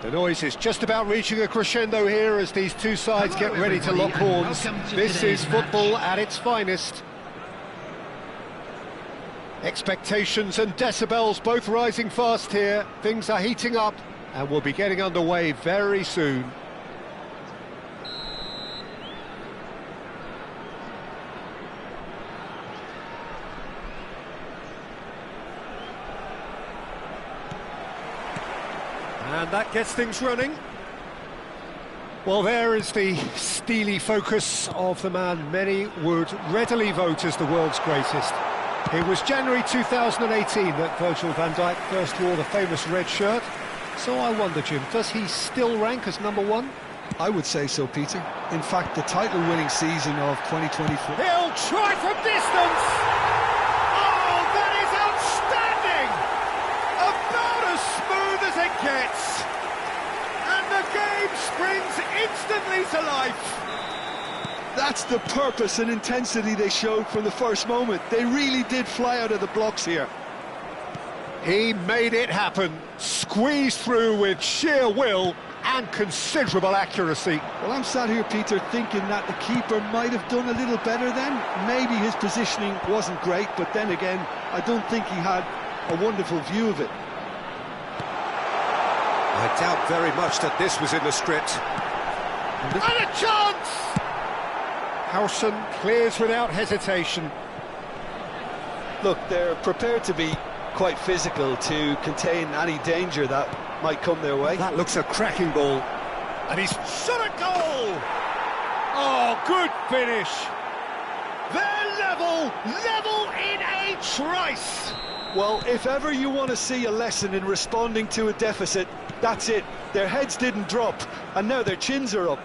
The noise is just about reaching a crescendo here as these two sides get ready to lock horns. This is football at its finest. Expectations and decibels both rising fast here. Things are heating up and we'll be getting underway very soon. And that gets things running. Well, there is the steely focus of the man many would readily vote as the world's greatest. It was January 2018 that Virgil van Dijk first wore the famous red shirt. So I wonder, Jim, does he still rank as number one? I would say so, Peter. In fact, the title-winning season of 2024... He'll try from distance! Oh, that is outstanding! About as smooth as it gets! And the game springs instantly to life! That's the purpose and intensity they showed from the first moment. They really did fly out of the blocks here. He made it happen, squeezed through with sheer will and considerable accuracy. Well, I'm sat here, Peter, thinking that the keeper might have done a little better then. Maybe his positioning wasn't great, but then again, I don't think he had a wonderful view of it. I doubt very much that this was in the script. And a chance! Howson clears without hesitation. Look, they're prepared to be quite physical to contain any danger that might come their way. That looks a cracking ball. And he's shot a goal! Oh, good finish! They're level in a trice! Well, if ever you want to see a lesson in responding to a deficit, that's it. Their heads didn't drop, and now their chins are up.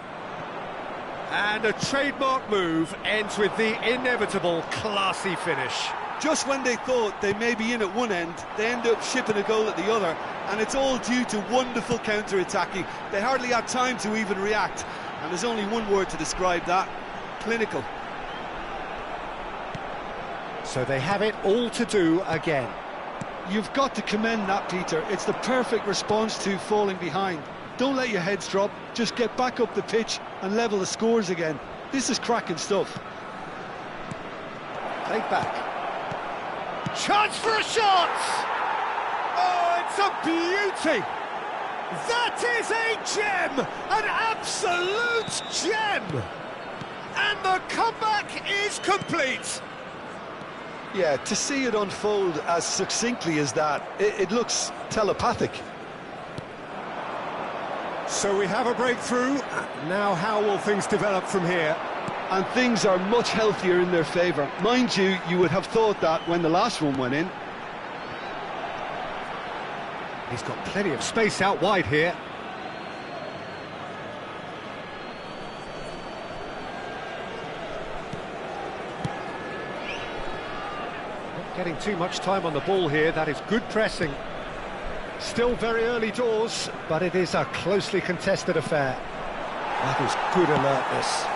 And a trademark move ends with the inevitable classy finish. Just when they thought they may be in at one end, they end up shipping a goal at the other, and it's all due to wonderful counter-attacking. They hardly had time to even react, and there's only one word to describe that: clinical. So they have it all to do again. You've got to commend that, Peter. It's the perfect response to falling behind. Don't let your heads drop, just get back up the pitch and level the scores again. This is cracking stuff. Take back. Chance for a shot! Oh, it's a beauty! That is a gem! An absolute gem! And the comeback is complete! Yeah, to see it unfold as succinctly as that, it looks telepathic. So we have a breakthrough. Now how will things develop from here? And things are much healthier in their favour. Mind you, you would have thought that when the last one went in. He's got plenty of space out wide here. Not getting too much time on the ball here. That is good pressing. Still very early doors, but it is a closely contested affair. That is good alertness.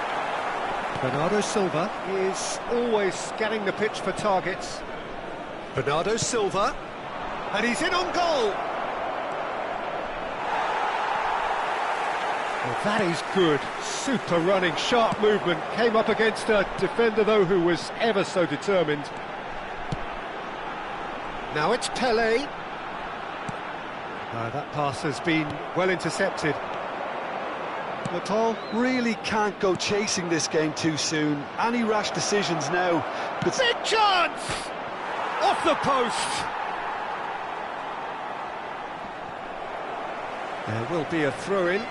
Bernardo Silva is always scanning the pitch for targets. Bernardo Silva, and he's in on goal. Well, that is good. Super running, sharp movement. Came up against a defender, though, who was ever so determined. Now it's Pelé. That pass has been well intercepted. Paul really can't go chasing this game too soon. Any rash decisions now. Big chance! Off the post! There will be a throw-in.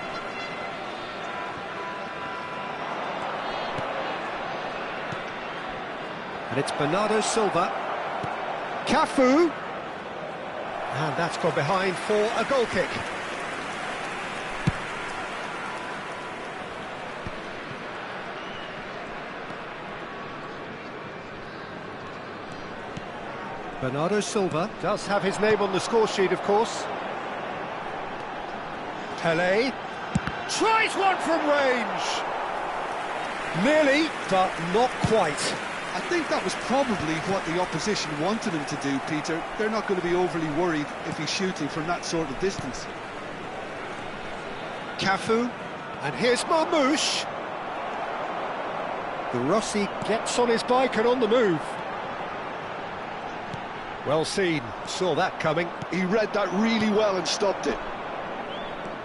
And it's Bernardo Silva. Cafu! And that's gone behind for a goal kick. Bernardo Silva does have his name on the score sheet, of course. Pelé tries one from range. Nearly, but not quite. I think that was probably what the opposition wanted him to do, Peter. They're not going to be overly worried if he's shooting from that sort of distance. Cafu, and here's Marmouche. The Rossi gets on his bike and on the move. Well seen, saw that coming. He read that really well and stopped it.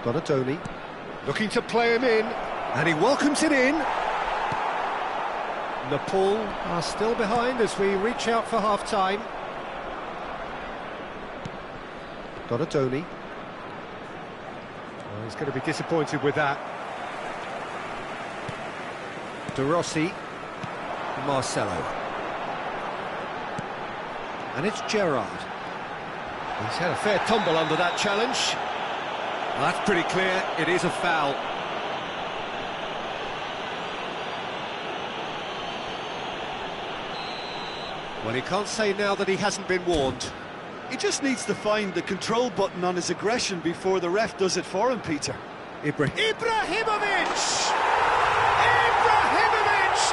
Donadoni, looking to play him in, and he welcomes it in. Nepal are still behind as we reach out for half-time. Donadoni. Oh, he's going to be disappointed with that. De Rossi. Marcelo. And it's Gerrard. He's had a fair tumble under that challenge. Well, that's pretty clear, it is a foul. Well, he can't say now that he hasn't been warned. He just needs to find the control button on his aggression before the ref does it for him, Peter. Ibrahimovic! Ibrahimovic!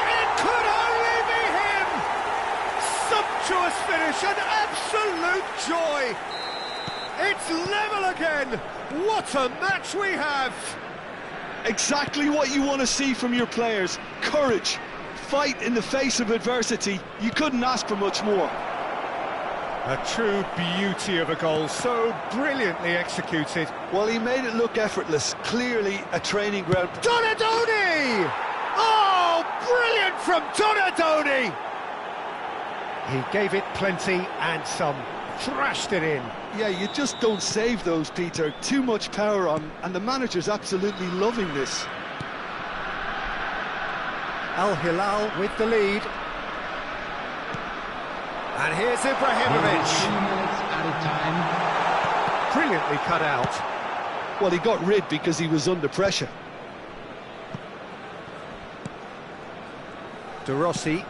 It could only be him! Sumptuous finish, an absolute joy! It's level again! What a match we have! Exactly what you want to see from your players. Courage, fight in the face of adversity. You couldn't ask for much more. A true beauty of a goal, so brilliantly executed. Well, he made it look effortless, clearly a training ground. Donadoni! Oh, brilliant from Donadoni! He gave it plenty and some, thrashed it in. Yeah, you just don't save those, Peter. Too much power on, and the manager's absolutely loving this. Al Hilal with the lead. And here's Ibrahimovic. 2 minutes out of time. Brilliantly cut out. Well, he got rid because he was under pressure. De Rossi.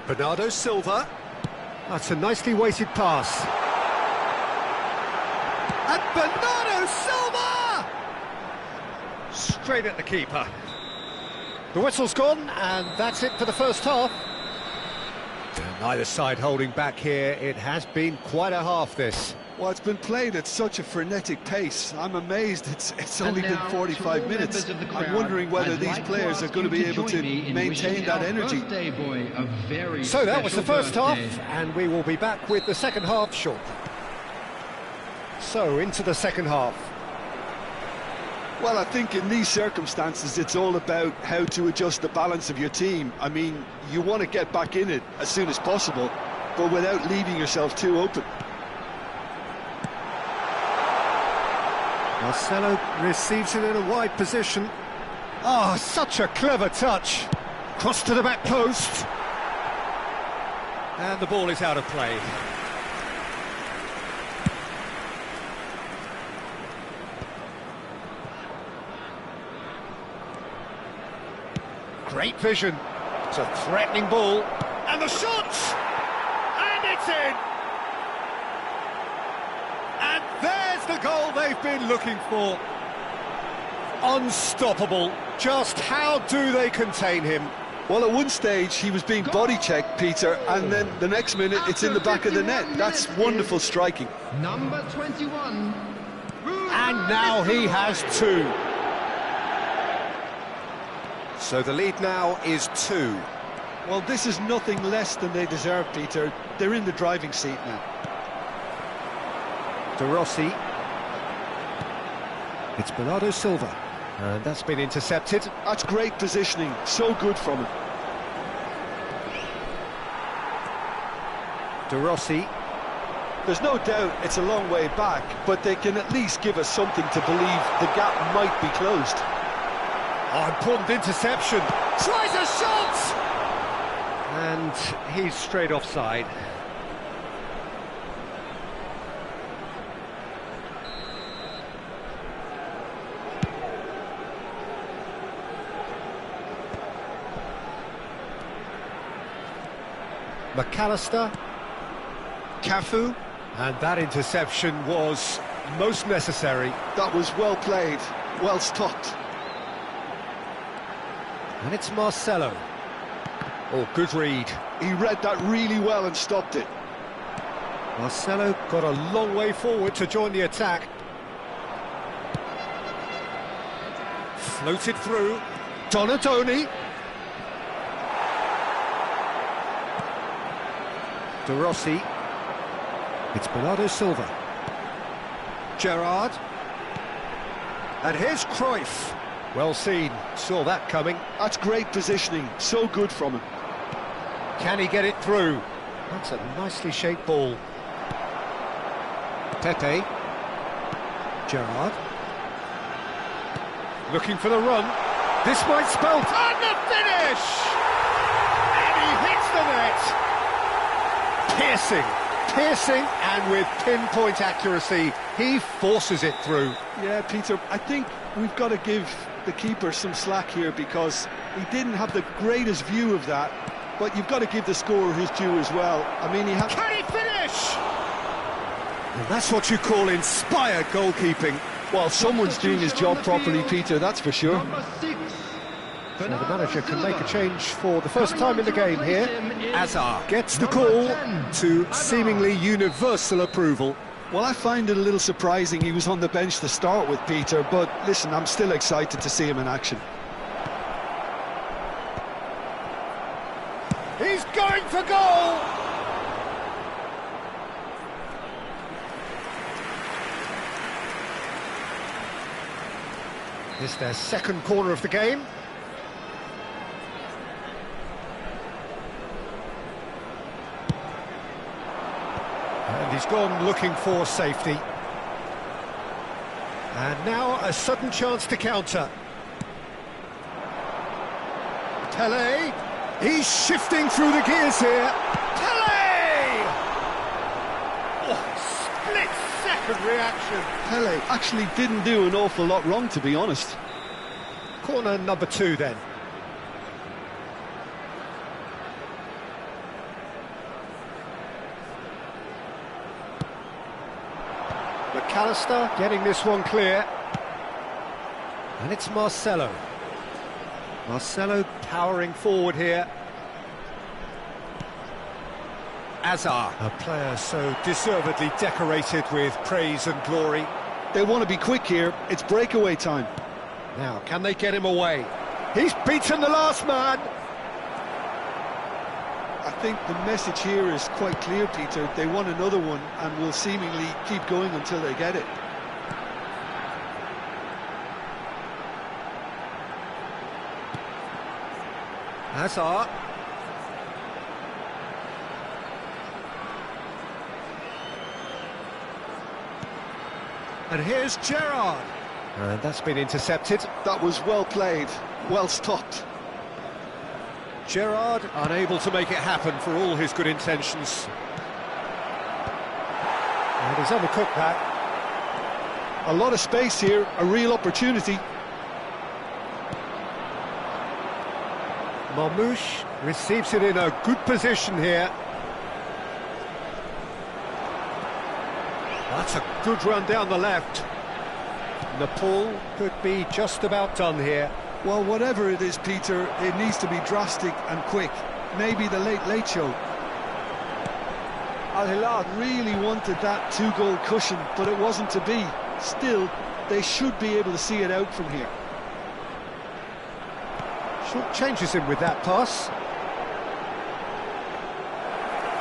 Bernardo Silva. That's a nicely weighted pass. And Bernardo Silva! Straight at the keeper. The whistle's gone, and that's it for the first half. Neither side holding back here. It has been quite a half, this. Well, it's been played at such a frenetic pace. I'm amazed it's only been 45 minutes. I'm wondering whether these players are going to be able to maintain that energy. So that was the first half, and we will be back with the second half shortly. So, into the second half. Well, I think in these circumstances, it's all about how to adjust the balance of your team. I mean, you want to get back in it as soon as possible, but without leaving yourself too open. Marcelo receives it in a wide position. Oh, such a clever touch. Cross to the back post. And the ball is out of play. Great vision. It's a threatening ball. And the shot! And it's in! And there's the goal they've been looking for. Unstoppable. Just how do they contain him? Well, at one stage he was being body checked, Peter, and then the next minute it's in the back of the net. That's wonderful striking. Number 21. And now he has two. So the lead now is 2. Well, this is nothing less than they deserve, Peter. They're in the driving seat now. De Rossi. It's Bernardo Silva. And that's been intercepted. That's great positioning, so good from him. De Rossi. There's no doubt it's a long way back, but they can at least give us something to believe the gap might be closed. Oh, important interception. Tries a shot! And he's straight offside. McAllister. Cafu. And that interception was most necessary. That was well played, well stopped. And it's Marcelo. Oh, good read. He read that really well and stopped it. Marcelo got a long way forward to join the attack. Floated through. Donadoni. De Rossi. It's Bernardo Silva. Gerrard. And here's Cruyff. Well seen, saw that coming. That's great positioning, so good from him. Can he get it through? That's a nicely shaped ball. Pepe. Gerrard. Looking for the run. This might spell... And the finish! And he hits the net! Piercing, and with pinpoint accuracy, he forces it through. Yeah, Peter, I think we've got to give the keeper some slack here because he didn't have the greatest view of that, but you've got to give the scorer his due as well. I mean, he had... Can he finish? And that's what you call inspired goalkeeping. Well, someone's doing his job properly, Peter, that's for sure. Number 6. So the manager can make a change for the first time in the game here. Azar gets the call to seemingly universal approval. Well, I find it a little surprising he was on the bench to start with, Peter, but listen, I'm still excited to see him in action. He's going for goal! This is their second corner of the game. And he's gone looking for safety. And now a sudden chance to counter. Tele, he's shifting through the gears here. Tele! Oh, split-second reaction. Pele actually didn't do an awful lot wrong, to be honest. Corner number 2 then. McAllister getting this one clear. And it's Marcelo. Marcelo powering forward here. Azar, a player so deservedly decorated with praise and glory. They want to be quick here, it's breakaway time. Now, can they get him away? He's beaten the last man! I think the message here is quite clear, Peter. They want another one and will seemingly keep going until they get it. Hazard. And here's Gerrard. And that's been intercepted. That was well played, well stopped. Gerrard unable to make it happen for all his good intentions. And he's undercooked that. A lot of space here, a real opportunity. Marmouche receives it in a good position here. That's a good run down the left. Nepal could be just about done here. Well, whatever it is, Peter, it needs to be drastic and quick. Maybe the late show. Al Hilal really wanted that 2-goal cushion, but it wasn't to be. Still, they should be able to see it out from here. Short changes him with that pass.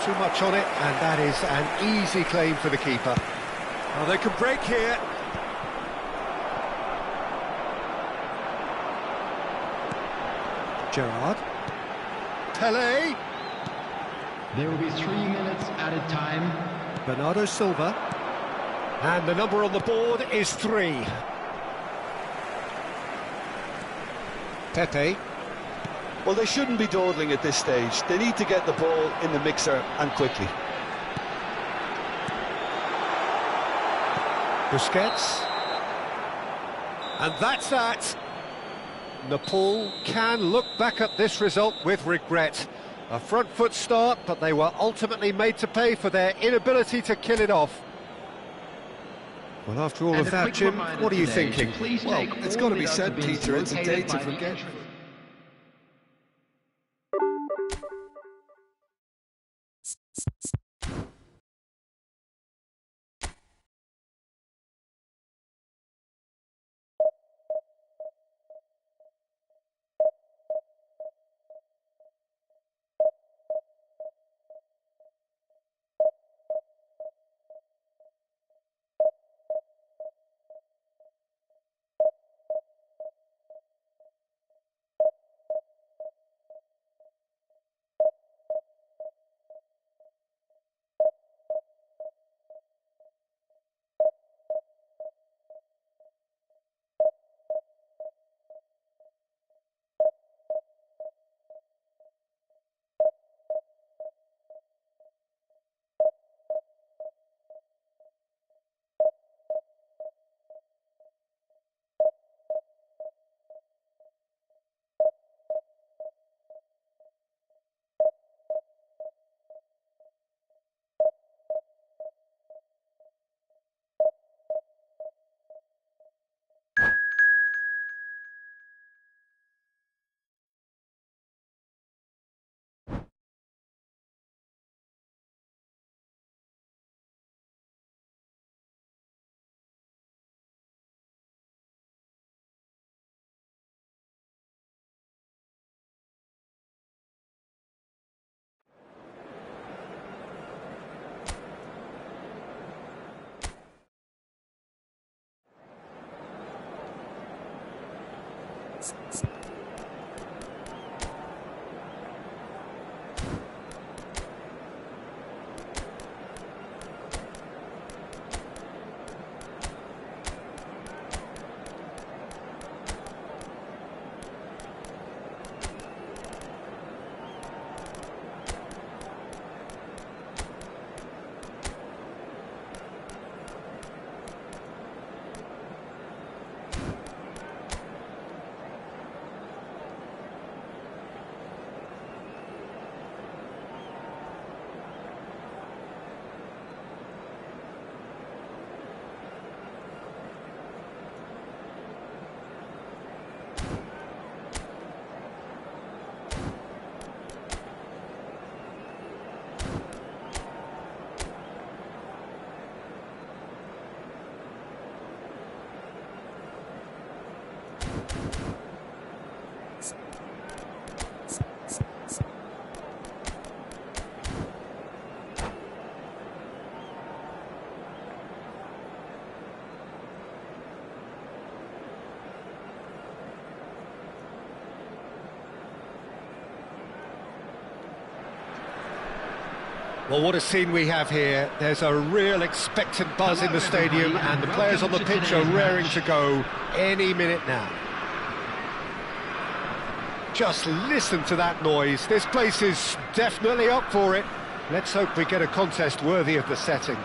Too much on it, and that is an easy claim for the keeper. Oh, they can break here. Gerrard. Pele. There will be 3 minutes added time. Bernardo Silva. And the number on the board is 3. Pepe. Well, they shouldn't be dawdling at this stage. They need to get the ball in the mixer and quickly. Busquets. And that's that. Nepal can look back at this result with regret. A front foot start, but they were ultimately made to pay for their inability to kill it off. Well, after all And of a that, quick Jim, reminder what are you today to thinking? please Well, take it's all got to the be said, dustbins Peter, it's a day located to by the forget. entry- Well, what a scene we have here. There's a real expectant buzz in the stadium, and the players on the pitch are raring to go any minute now. Just listen to that noise. This place is definitely up for it. Let's hope we get a contest worthy of the setting.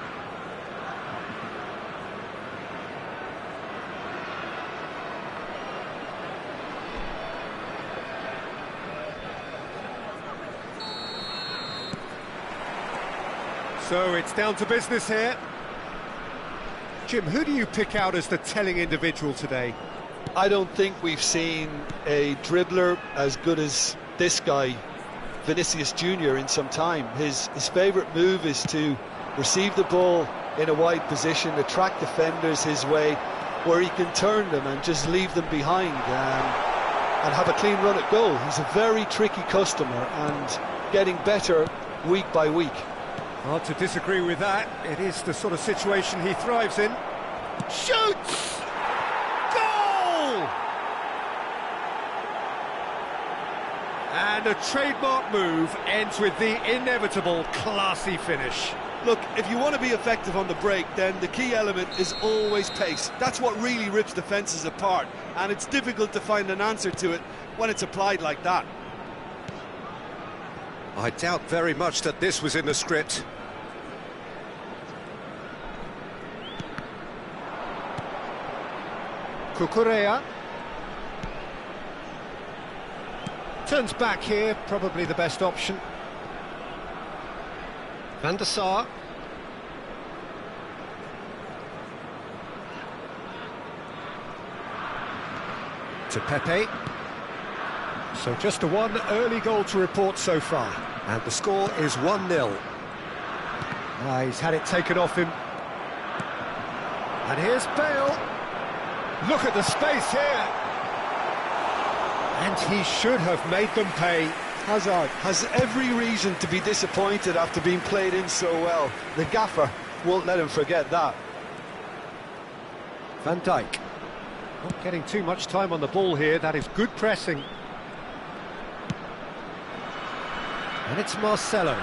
So it's down to business here. Jim, who do you pick out as the telling individual today? I don't think we've seen a dribbler as good as this guy, Vinicius Junior, in some time. His favourite move is to receive the ball in a wide position, attract defenders his way, where he can turn them and just leave them behind and have a clean run at goal. He's a very tricky customer and getting better week by week. Hard to disagree with that. It is the sort of situation he thrives in. Shoots! Goal! And a trademark move ends with the inevitable classy finish. Look, if you want to be effective on the break, then the key element is always pace. That's what really rips defences apart, and it's difficult to find an answer to it when it's applied like that. I doubt very much that this was in the script. Cucurella. Turns back here, probably the best option. Van der Sar. To Pepe. So just a one early goal to report so far. And the score is 1-0. He's had it taken off him. And here's Bale. Look at the space here. And he should have made them pay. Hazard has every reason to be disappointed after being played in so well. The gaffer won't let him forget that. Van Dijk. Not getting too much time on the ball here. That is good pressing. And it's Marcelo.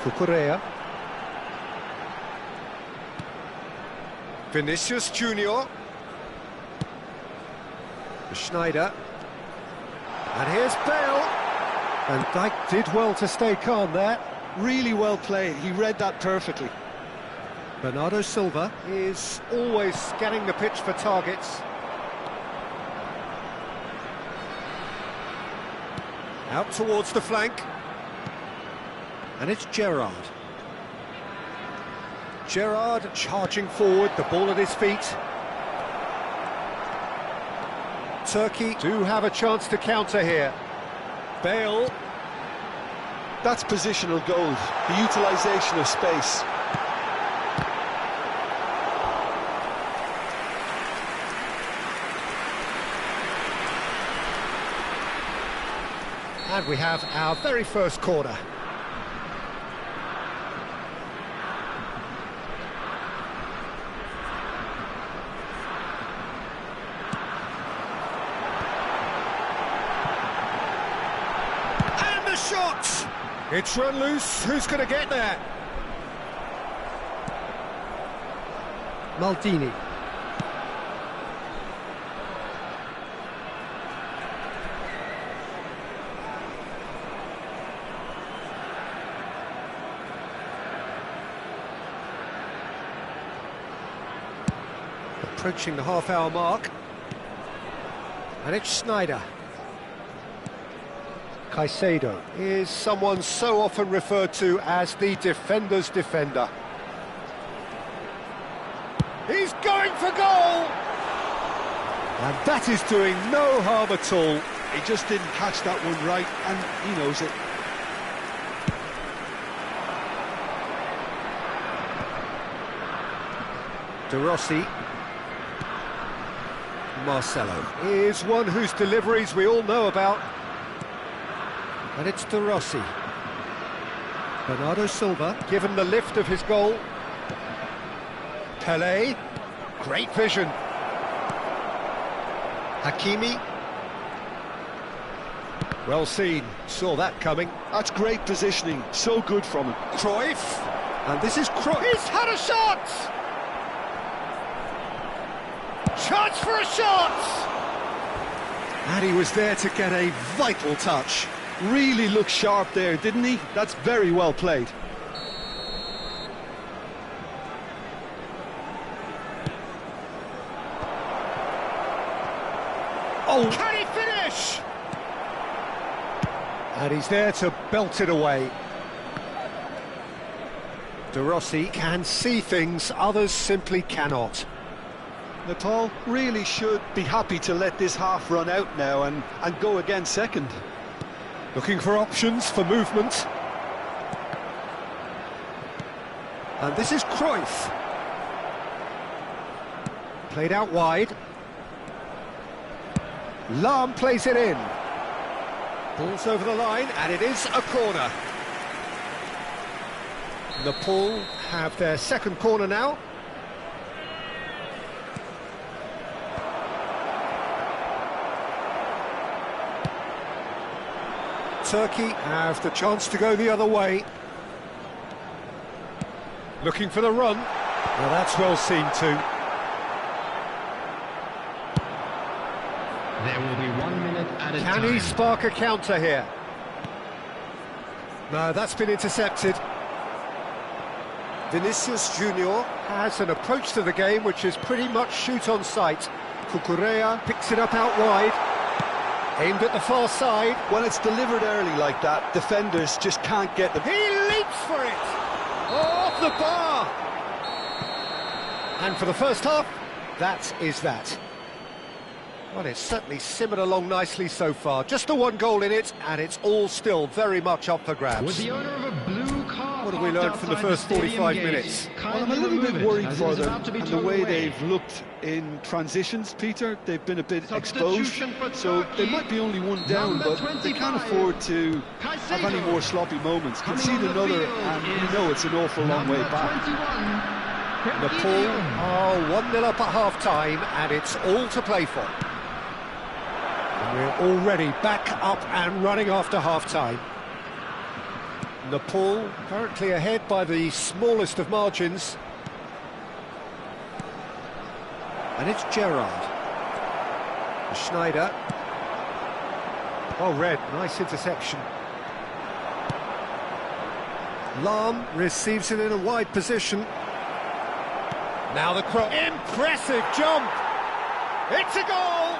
Cucurella. Vinicius Junior. Schneider. And here's Bale. And Dijk did well to stay calm there. Really well played. He read that perfectly. Bernardo Silva is always scanning the pitch for targets. Out towards the flank. And it's Gerrard. Gerrard charging forward, the ball at his feet. Turkey do have a chance to counter here. Bale. That's positional gold, the utilisation of space. And we have our very first corner. And the shot! It's run loose. Who's going to get there? Maldini. Approaching the half-hour mark. And it's Schneider. Caicedo is someone so often referred to as the defender's defender. He's going for goal! And that is doing no harm at all. He just didn't catch that one right, and he knows it. De Rossi. Marcelo is one whose deliveries we all know about. And it's De Rossi. Bernardo Silva, given the lift of his goal. Pelé, great vision. Hakimi. Well seen, saw that coming. That's great positioning, so good from him. Cruyff, and this is Cruyff. He's had a shot! Chance for a shot! And he was there to get a vital touch. Really looked sharp there, didn't he? That's very well played. Oh, can he finish? And he's there to belt it away. De Rossi can see things others simply cannot. Nepal really should be happy to let this half run out now and go again second. Looking for options for movement. And this is Cruyff. Played out wide. Lam plays it in. Ball's over the line, and it is a corner. Nepal have their second corner now. Turkey have the chance to go the other way. Looking for the run. Well, that's well seen too. There will be 1 minute at a time. Can he spark a counter here? No, that's been intercepted. Vinicius Junior has an approach to the game which is pretty much shoot on sight. Cucurella picks it up out wide. Aimed at the far side. When it's delivered early like that, defenders just can't get them. He leaps for it! Off the bar! And for the first half, that is that. Well, it's certainly simmered along nicely so far. Just the one goal in it, and it's all still very much up for grabs. With the owner of a blue car What have we learned from the first 45 minutes? Well, I'm a little bit worried for them and the way they've looked in transitions, Peter. They've been a bit exposed, so they might be only one down, but they can't afford to have any more sloppy moments. Concede another, and you know it's an awful long way back. Nepal are 1-0 up at half-time, and it's all to play for. And we're already back up and running after half-time. Nepal currently ahead by the smallest of margins. And it's Gerrard. Schneider. Oh, Red, nice interception. Lam receives it in a wide position. Now the cross. Impressive jump! It's a goal!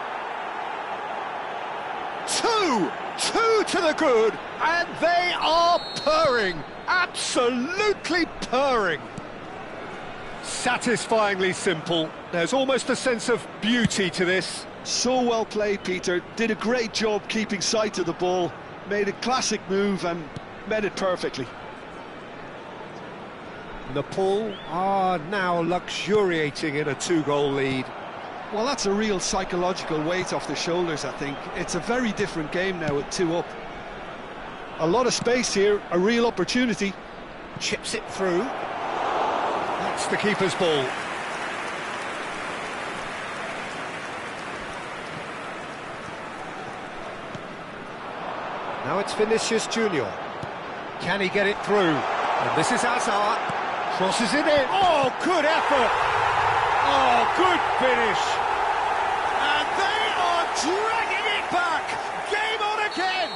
Two to the good, and they are purring, absolutely purring. Satisfyingly simple. There's almost a sense of beauty to this. So well played, Peter. Did a great job keeping sight of the ball, made a classic move and met it perfectly. Nepal are now luxuriating in a 2-goal lead. Well, that's a real psychological weight off the shoulders, I think. It's a very different game now with 2 up. A lot of space here, a real opportunity. Chips it through. That's the keeper's ball. Now it's Vinicius Junior. Can he get it through? And this is Hazard. Crosses it in. Oh, good effort! Oh, good finish! And they are dragging it back! Game on again!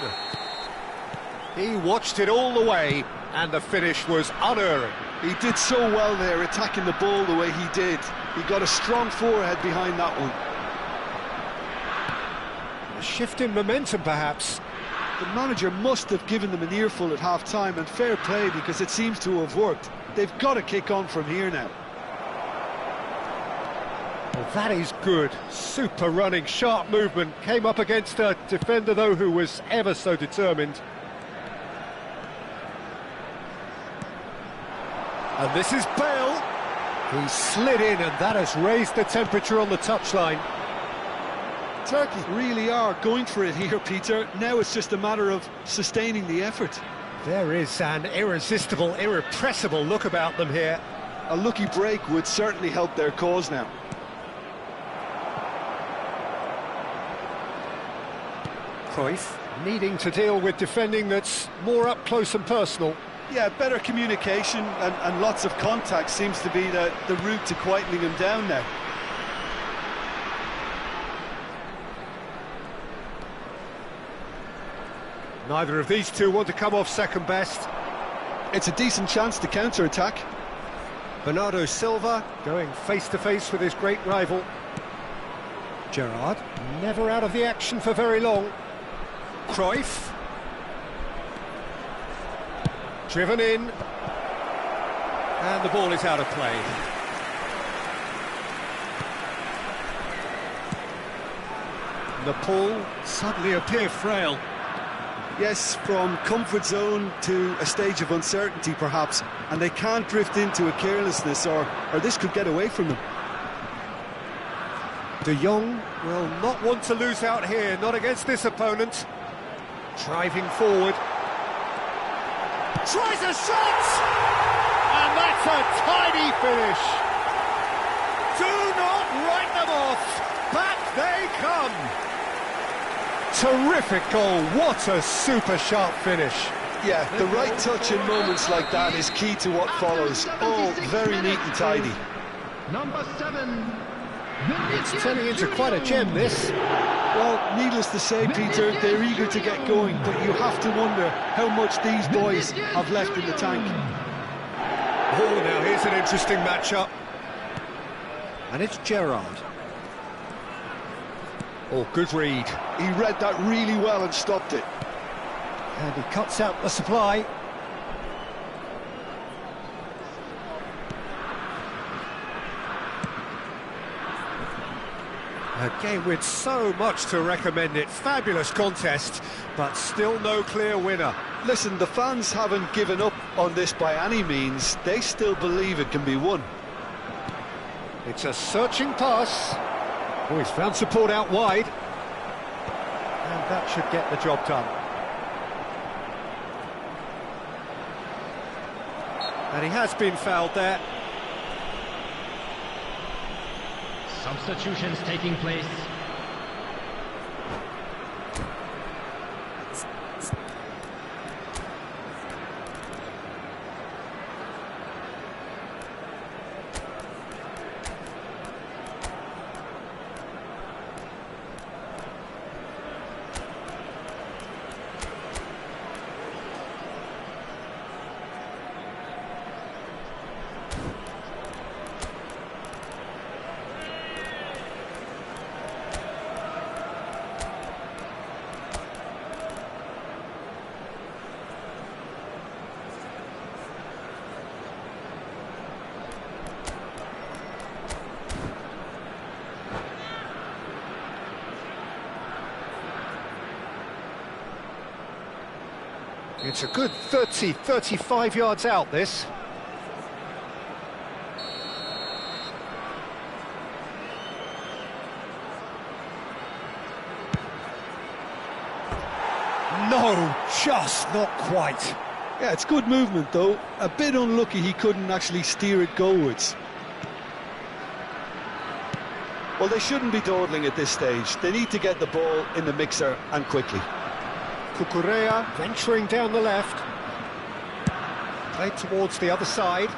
He watched it all the way, and the finish was unerring. He did so well there, attacking the ball the way he did. He got a strong forehead behind that one. A shift in momentum, perhaps. The manager must have given them an earful at half-time, and fair play, because it seems to have worked. They've got to kick on from here now. Well, that is good. Super running, sharp movement. Came up against a defender, though, who was ever so determined. And this is Bale. He slid in, and that has raised the temperature on the touchline. Turkey really are going for it here, Peter. Now it's just a matter of sustaining the effort. There is an irresistible, irrepressible look about them here. A lucky break would certainly help their cause now. Cruyff needing to deal with defending that's more up close and personal. Yeah, better communication and lots of contact seems to be the route to quietening him down now. Neither of these two want to come off second best. It's a decent chance to counter-attack. Bernardo Silva going face-to-face with his great rival. Gerrard, never out of the action for very long. Cruyff. Driven in. And the ball is out of play. Nepal suddenly appear frail. Yes, from comfort zone to a stage of uncertainty, perhaps, and they can't drift into a carelessness, or this could get away from them. De Jong will not want to lose out here, not against this opponent. Driving forward. Tries a shot! And that's a tidy finish. Do not write them off. Back they come. Terrific goal. What a super sharp finich. Yeah, the right touch in moments like that is key to what follows. Oh, very neat and tidy. Number 7. It's turning into quite a gem, this. Well, needless to say, Peter, they're eager to get going, but you have to wonder how much these boys have left in the tank. Oh, now here's an interesting matchup. And it's Gerrard. Oh, good read. He read that really well and stopped it. And he cuts out the supply. A game with so much to recommend it. Fabulous contest, but still no clear winner. Listen, the fans haven't given up on this by any means. They still believe it can be won. It's a searching pass. Oh, he's found support out wide. And that should get the job done. And he has been fouled there. Substitutions taking place. It's a good 30, 35 yards out, this. No, just not quite. Yeah, it's good movement, though. A bit unlucky he couldn't actually steer it goalwards. Well, they shouldn't be dawdling at this stage. They need to get the ball in the mixer and quickly. Cucurella venturing down the left. Played towards the other side.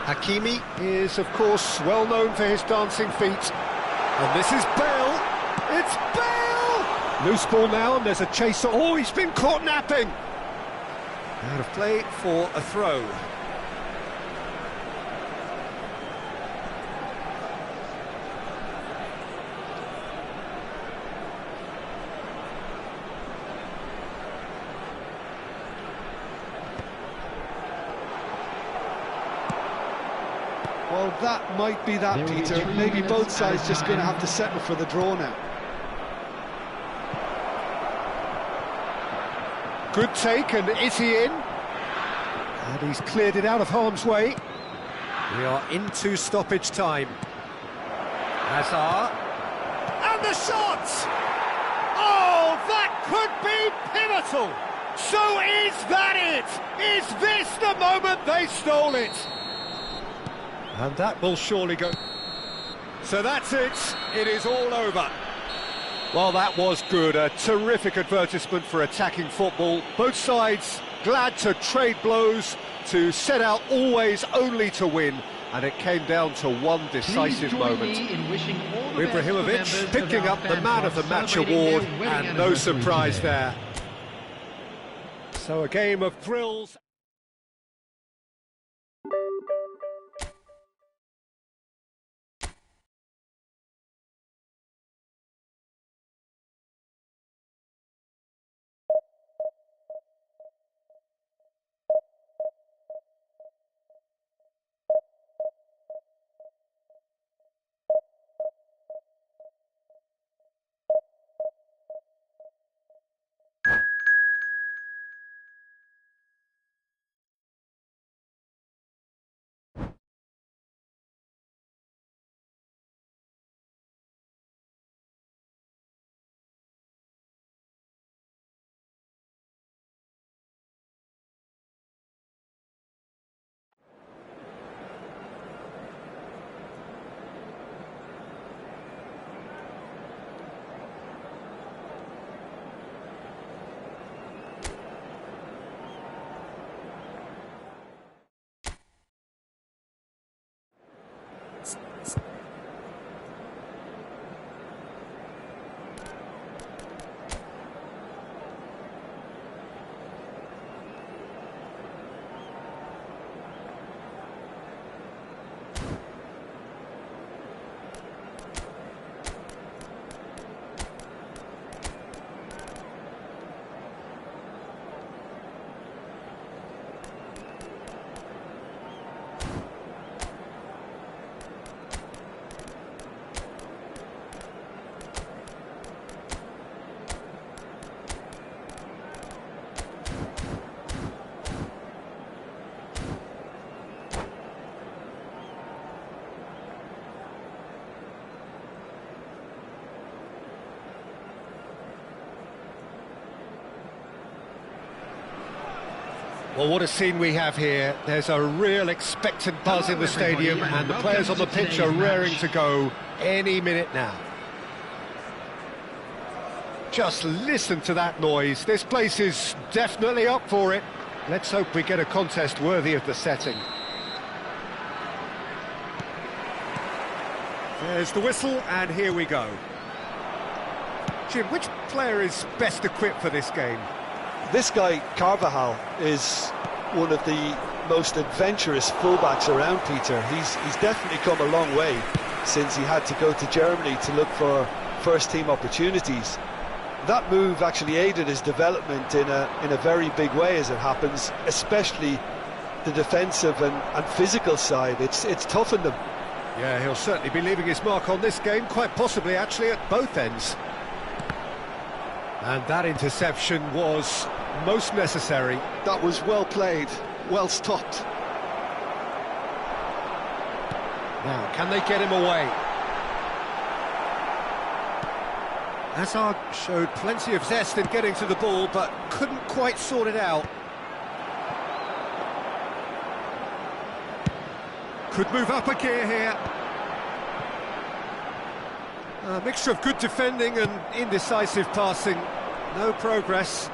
Hakimi is, of course, well known for his dancing feet. And this is Bale. It's Bale! Loose ball now, and there's a chase. Oh, he's been caught napping. Out of play for a throw. Well, that might be that, Peter. Maybe both sides just going to have to settle for the draw now. Good take, and is he in? And he's cleared it out of harm's way. We are into stoppage time. Hazard. And the shot! Oh, that could be pivotal! So is that it? Is this the moment they stole it? And that will surely go. So that's it. It is all over. Well, that was good. A terrific advertisement for attacking football. Both sides glad to trade blows, to set out always only to win. And it came down to one decisive moment. Ibrahimovic picking up the Man of the Match award, and no surprise there. So a game of thrills. Well, what a scene we have here. There's a real expectant buzz in the stadium, and the players on the pitch are raring to go any minute now. Just listen to that noise. This place is definitely up for it. Let's hope we get a contest worthy of the setting. There's the whistle, and here we go. Jim, which player is best equipped for this game? This guy, Carvajal, is one of the most adventurous fullbacks around, Peter. He's definitely come a long way since he had to go to Germany to look for first-team opportunities. That move actually aided his development in a very big way, as it happens, especially the defensive and physical side. It's toughened him. Yeah, he'll certainly be leaving his mark on this game, quite possibly actually at both ends. And that interception was most necessary. That was well played, well stopped. Now, can they get him away? Hazard showed plenty of zest in getting to the ball, but couldn't quite sort it out. Could move up a gear here. A mixture of good defending and indecisive passing. No progress.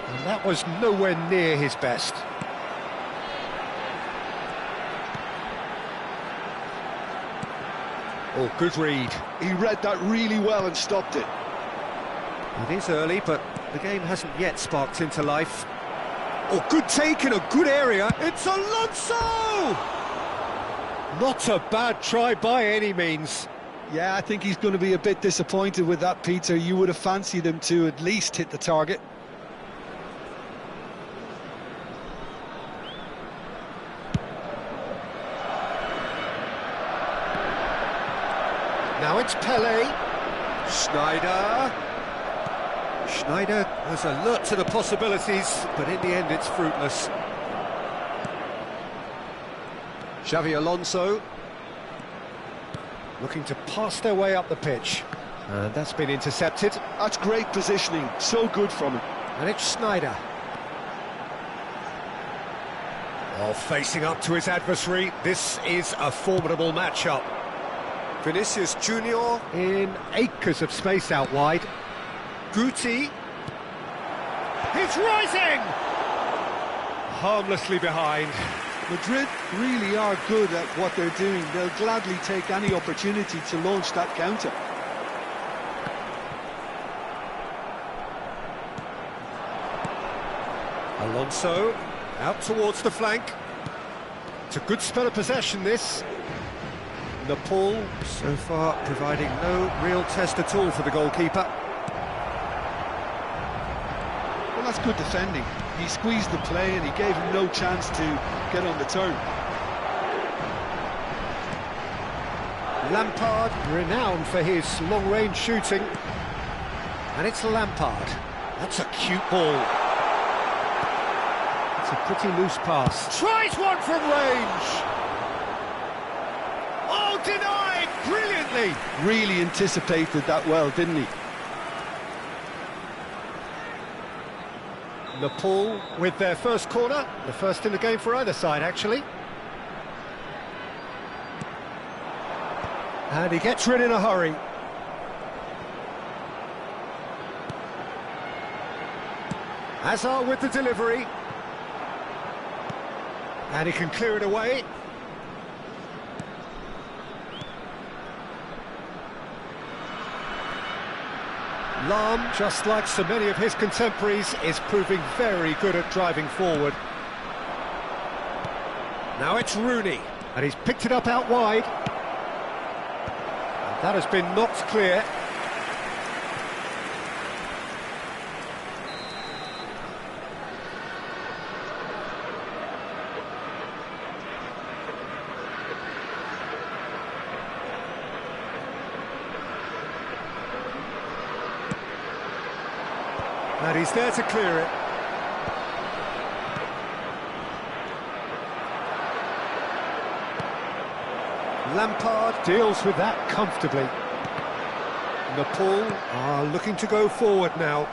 And that was nowhere near his best. Oh, good read. He read that really well and stopped it. It is early, but the game hasn't yet sparked into life. Oh, good take in a good area. It's Alonso! Not a bad try by any means. Yeah, I think he's going to be a bit disappointed with that, Peter. You would have fancied him to at least hit the target. Now it's Pele. Schneider. Schneider was alert to the possibilities, but in the end it's fruitless. Xavi Alonso. Looking to pass their way up the pitch. And that's been intercepted. That's great positioning, so good from him. And it's Schneider. Oh, facing up to his adversary, this is a formidable matchup. Vinicius Junior in acres of space out wide. Guti. He's rising! Harmlessly behind. Madrid really are good at what they're doing. They'll gladly take any opportunity to launch that counter. Alonso out towards the flank. It's a good spell of possession, this. Nepal so far providing no real test at all for the goalkeeper. Well, that's good defending. He squeezed the play and he gave him no chance to get on the turn. Lampard, renowned for his long-range shooting. And it's Lampard. That's a cute ball. It's a pretty loose pass. Tries one from range! Oh, denied! Brilliantly! Really anticipated that well, didn't he? Nepal with their first corner, the first in the game for either side, actually. And he gets rid in a hurry. Hazard with the delivery. And he can clear it away. Lahm, just like so many of his contemporaries, is proving very good at driving forward. Now it's Rooney, and he's picked it up out wide. And that has been knocked clear. And he's there to clear it. Lampard deals with that comfortably. Nepal are looking to go forward now.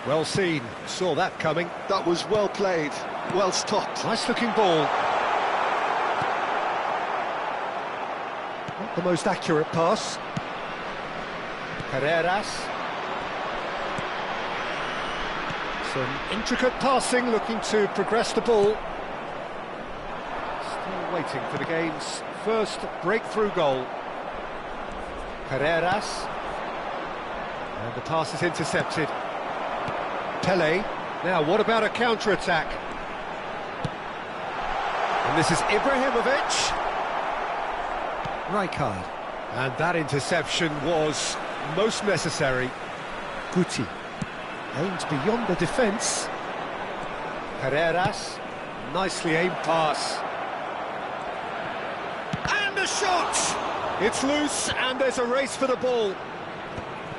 Well seen, saw that coming. That was well played, well stopped. Nice looking ball. Not the most accurate pass. Carreras. Some intricate passing, looking to progress the ball. Still waiting for the game's first breakthrough goal. Carreras. And the pass is intercepted. Pele. Now, what about a counter-attack? And this is Ibrahimovic. Rijkaard. And that interception was most necessary. Guti aims beyond the defence. Carreras. Nicely aimed pass. And a shot! It's loose, and there's a race for the ball.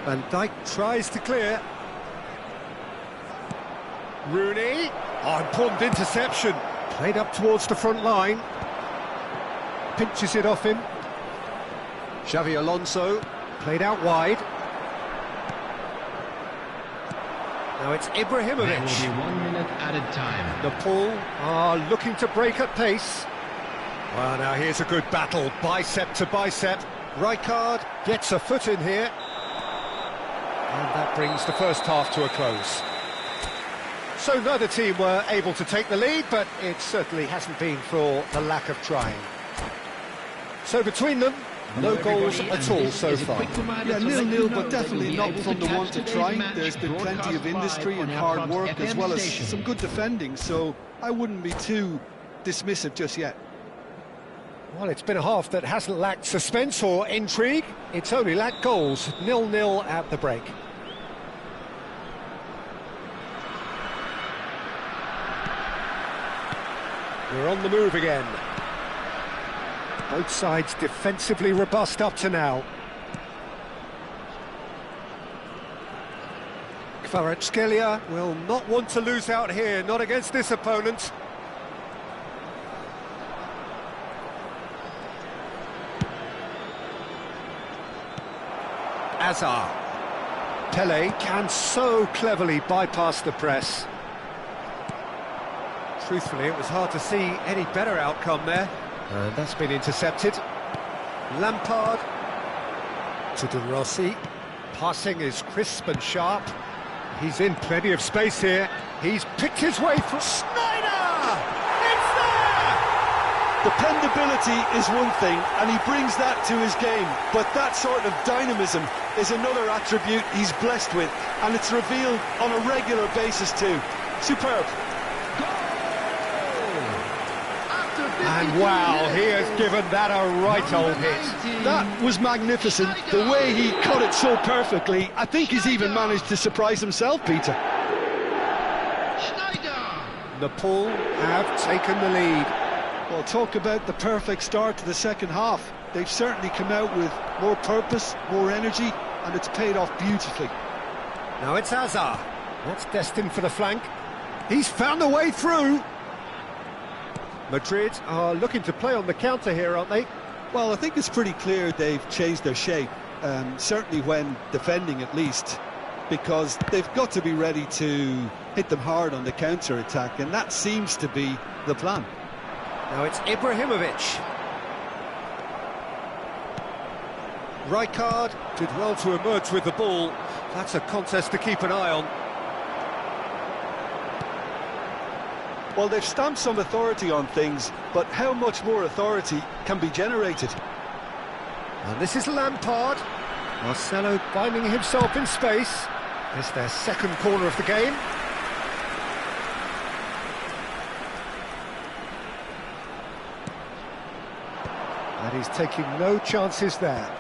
Van Dijk tries to clear. Rooney. Oh, important interception. Played up towards the front line. Pinches it off him. Xavi Alonso. Played out wide. Now it's Ibrahimovic. There will be 1 minute added time. Nepal are looking to break at pace. Well, now here's a good battle, bicep to bicep. Rijkaard gets a foot in here. And that brings the first half to a close. So neither team were able to take the lead, but it certainly hasn't been for the lack of trying. So between them, no goals at all so far. Yeah, 0-0, but definitely not from the one to try. There's been plenty of industry and hard work, as well as some good defending, so I wouldn't be too dismissive just yet. Well, it's been a half that hasn't lacked suspense or intrigue. It's only lacked goals. 0-0 at the break. We're on the move again. Both sides defensively robust up to now. Kvaratskhelia will not want to lose out here, not against this opponent. Azar. Pele can so cleverly bypass the press. Truthfully, it was hard to see any better outcome there. And that's been intercepted. Lampard to De Rossi. Passing is crisp and sharp. He's in plenty of space here. He's picked his way through. Snyder! It's there! Dependability is one thing, and he brings that to his game. But that sort of dynamism is another attribute he's blessed with, and it's revealed on a regular basis too. Superb. And wow, he has given that a right old hit. That was magnificent. The way he cut it so perfectly, I think he's even managed to surprise himself, Peter. Nepal have taken the lead. Well, talk about the perfect start to the second half. They've certainly come out with more purpose, more energy, and it's paid off beautifully. Now it's Azar. That's destined for the flank. He's found a way through. Madrid are looking to play on the counter here, aren't they? Well, I think it's pretty clear they've changed their shape, certainly when defending at least, because they've got to be ready to hit them hard on the counter-attack, and that seems to be the plan. Now it's Ibrahimovic. Rijkaard did well to emerge with the ball. That's a contest to keep an eye on. Well, they've stamped some authority on things, but how much more authority can be generated? And this is Lampard. Marcelo finding himself in space. It's their second corner of the game. And he's taking no chances there.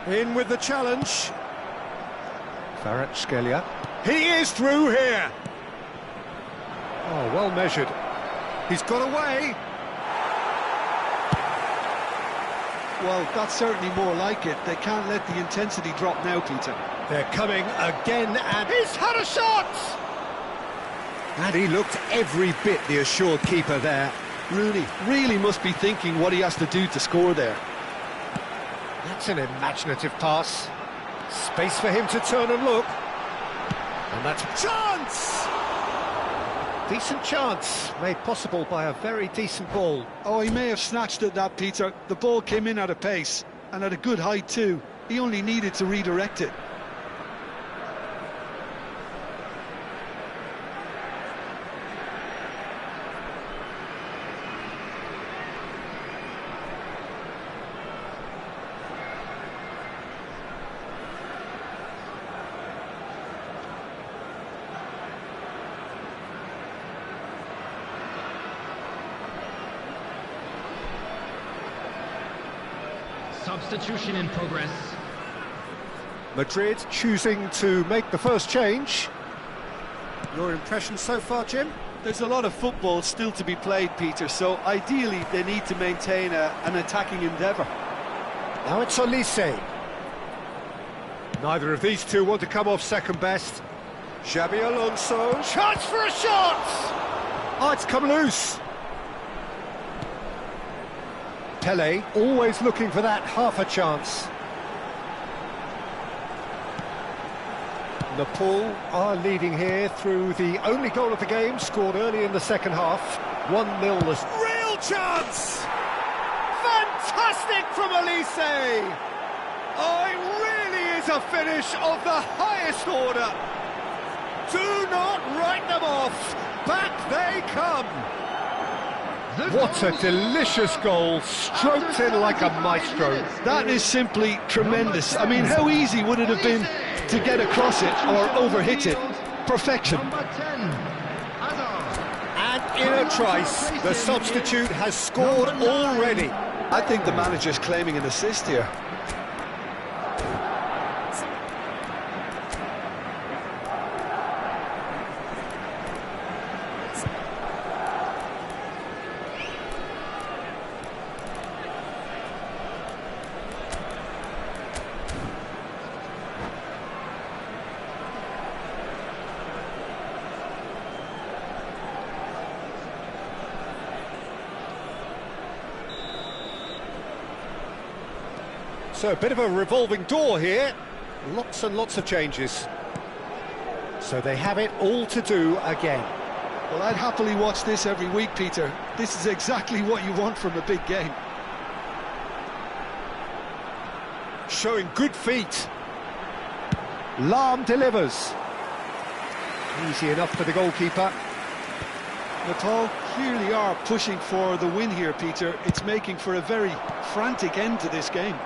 In with the challenge. Kvaratskhelia. He is through here. Oh, well measured. He's got away. Well, that's certainly more like it. They can't let the intensity drop now, Peter. They're coming again, and he's had a shot! And he looked every bit the assured keeper there. Rooney really must be thinking what he has to do to score there. That's an imaginative pass. Space for him to turn and look. And that's chance! Decent chance, made possible by a very decent ball. Oh, he may have snatched at that, Peter. The ball came in at a pace, and at a good height too. He only needed to redirect it. Substitution in progress. Madrid choosing to make the first change. Your impression so far, Jim? There's a lot of football still to be played, Peter, so ideally they need to maintain an attacking endeavour. Now it's Olise. Neither of these two want to come off second best. Xabi Alonso, chance for a shot! Oh, it's come loose. Pele, always looking for that half a chance. Nepal are leading here through the only goal of the game, scored early in the second half. 1-0. Real chance! Fantastic from Olise! Oh, it really is a finish of the highest order. Do not write them off. Back they come. What a delicious goal, stroked in like a maestro. That is simply tremendous. I mean, how easy would it have been to get across it or overhit it? Perfection. And in a trice, the substitute has scored already. I think the manager's claiming an assist here. So a bit of a revolving door here, lots and lots of changes. So they have it all to do again. Well, I'd happily watch this every week, Peter. This is exactly what you want from a big game. Showing good feet. Lahm delivers. Easy enough for the goalkeeper. Nepal clearly are pushing for the win here, Peter. It's making for a very frantic end to this game.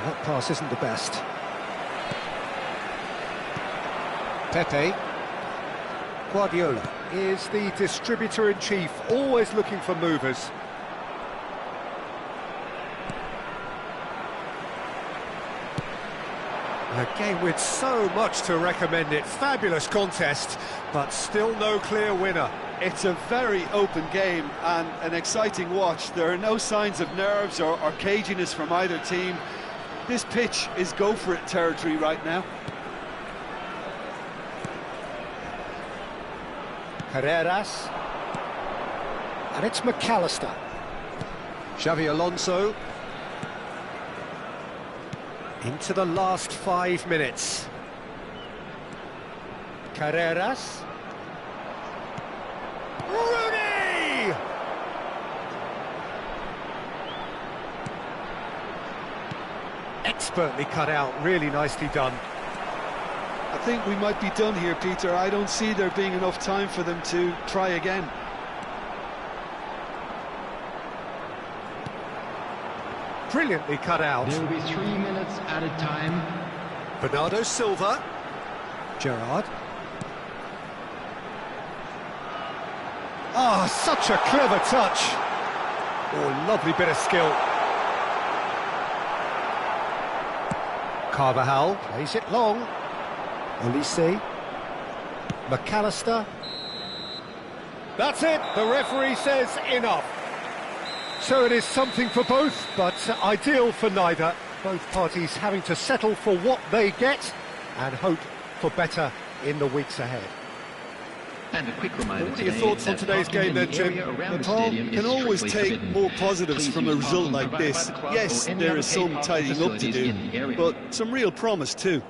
That pass isn't the best. Pepe. Guardiola is the distributor-in-chief, always looking for movers. A game with so much to recommend it. Fabulous contest, but still no clear winner. It's a very open game and an exciting watch. There are no signs of nerves or caginess from either team. This pitch is go-for-it territory right now. Carreras. And it's McAllister. Xabi Alonso. Into the last 5 minutes. Carreras. Rooney! expertly cut out, really nicely done. I think we might be done here, Peter. I don't see there being enough time for them to try again. Brilliantly cut out. There will be 3 minutes added time. Bernardo Silva. Gerrard. Ah, such a clever touch. Oh, lovely bit of skill. Carvajal plays it long. Olise. McAllister. That's it, the referee says enough. So it is something for both, but ideal for neither. Both parties having to settle for what they get and hope for better in the weeks ahead. And a quick reminder. What are your thoughts on today's game then, Jim? Paul can always take more positives from a result like this. Yes, there is some tidying up to do, but some real promise too.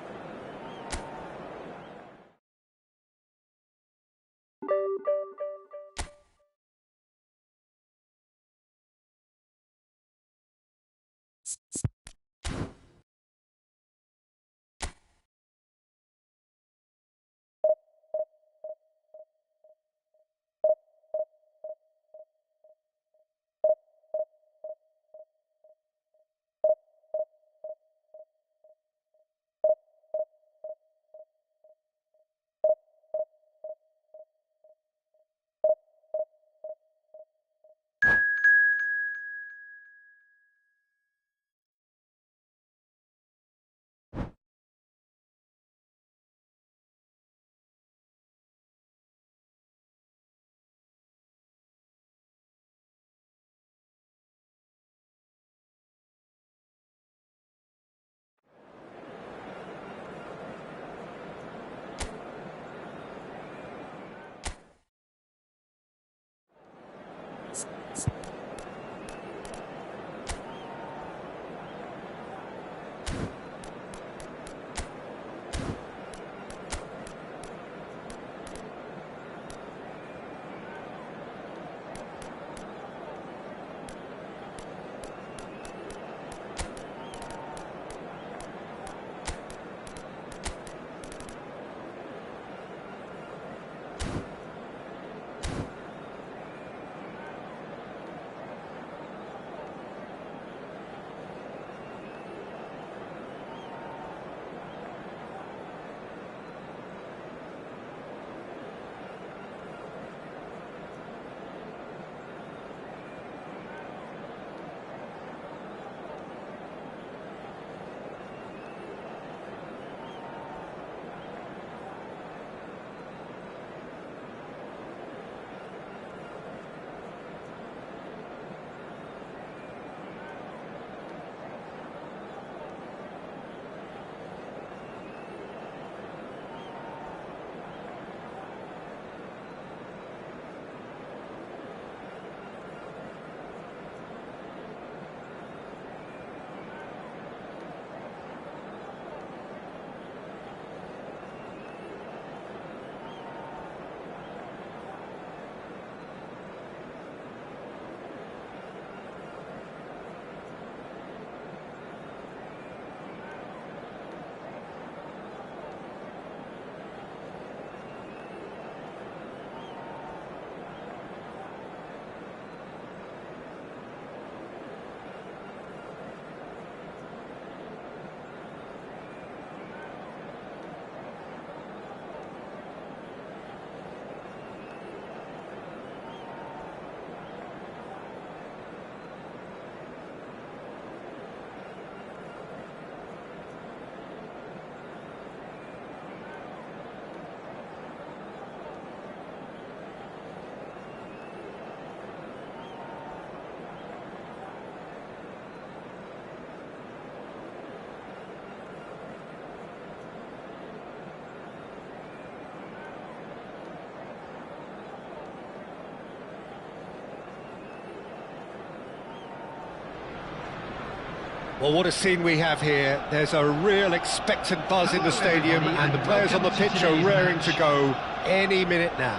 Well, what a scene we have here. There's a real expectant buzz in the stadium, and the players on the pitch are raring to go any minute now.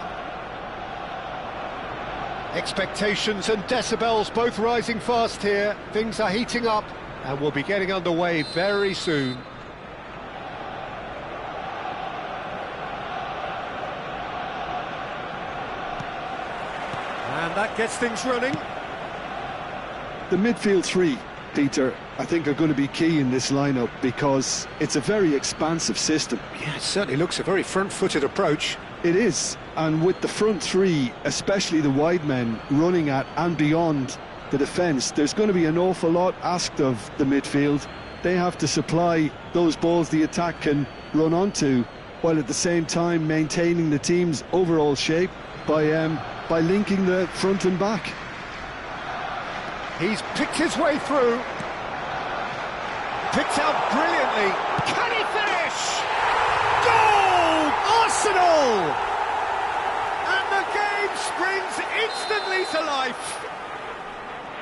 Expectations and decibels both rising fast here. Things are heating up. and we'll be getting underway very soon. And that gets things running. The midfield three, Peter, I think are going to be key in this lineup because it's a very expansive system. Yeah, it certainly looks a very front-footed approach. It is, and with the front three, especially the wide men, running at and beyond the defence, there's going to be an awful lot asked of the midfield. They have to supply those balls the attack can run onto, while at the same time maintaining the team's overall shape by linking the front and back. He's picked his way through. Picked out brilliantly. Can he finish? Goal! Arsenal! And the game springs instantly to life.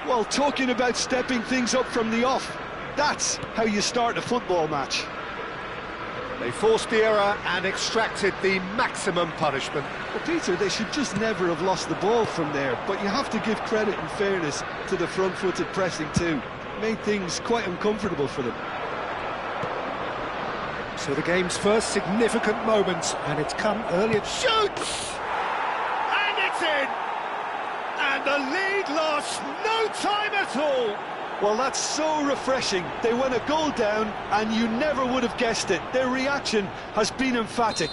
Well, talking about stepping things up from the off, that's how you start a football match. They forced the error and extracted the maximum punishment. Well, Peter, they should just never have lost the ball from there, but you have to give credit and fairness to the front-footed pressing too. Made things quite uncomfortable for them. So the game's first significant moment, and it's come early. Shoots! And it's in! And the lead lost no time at all! Well, that's so refreshing. They went a goal down, and you never would have guessed it. Their reaction has been emphatic.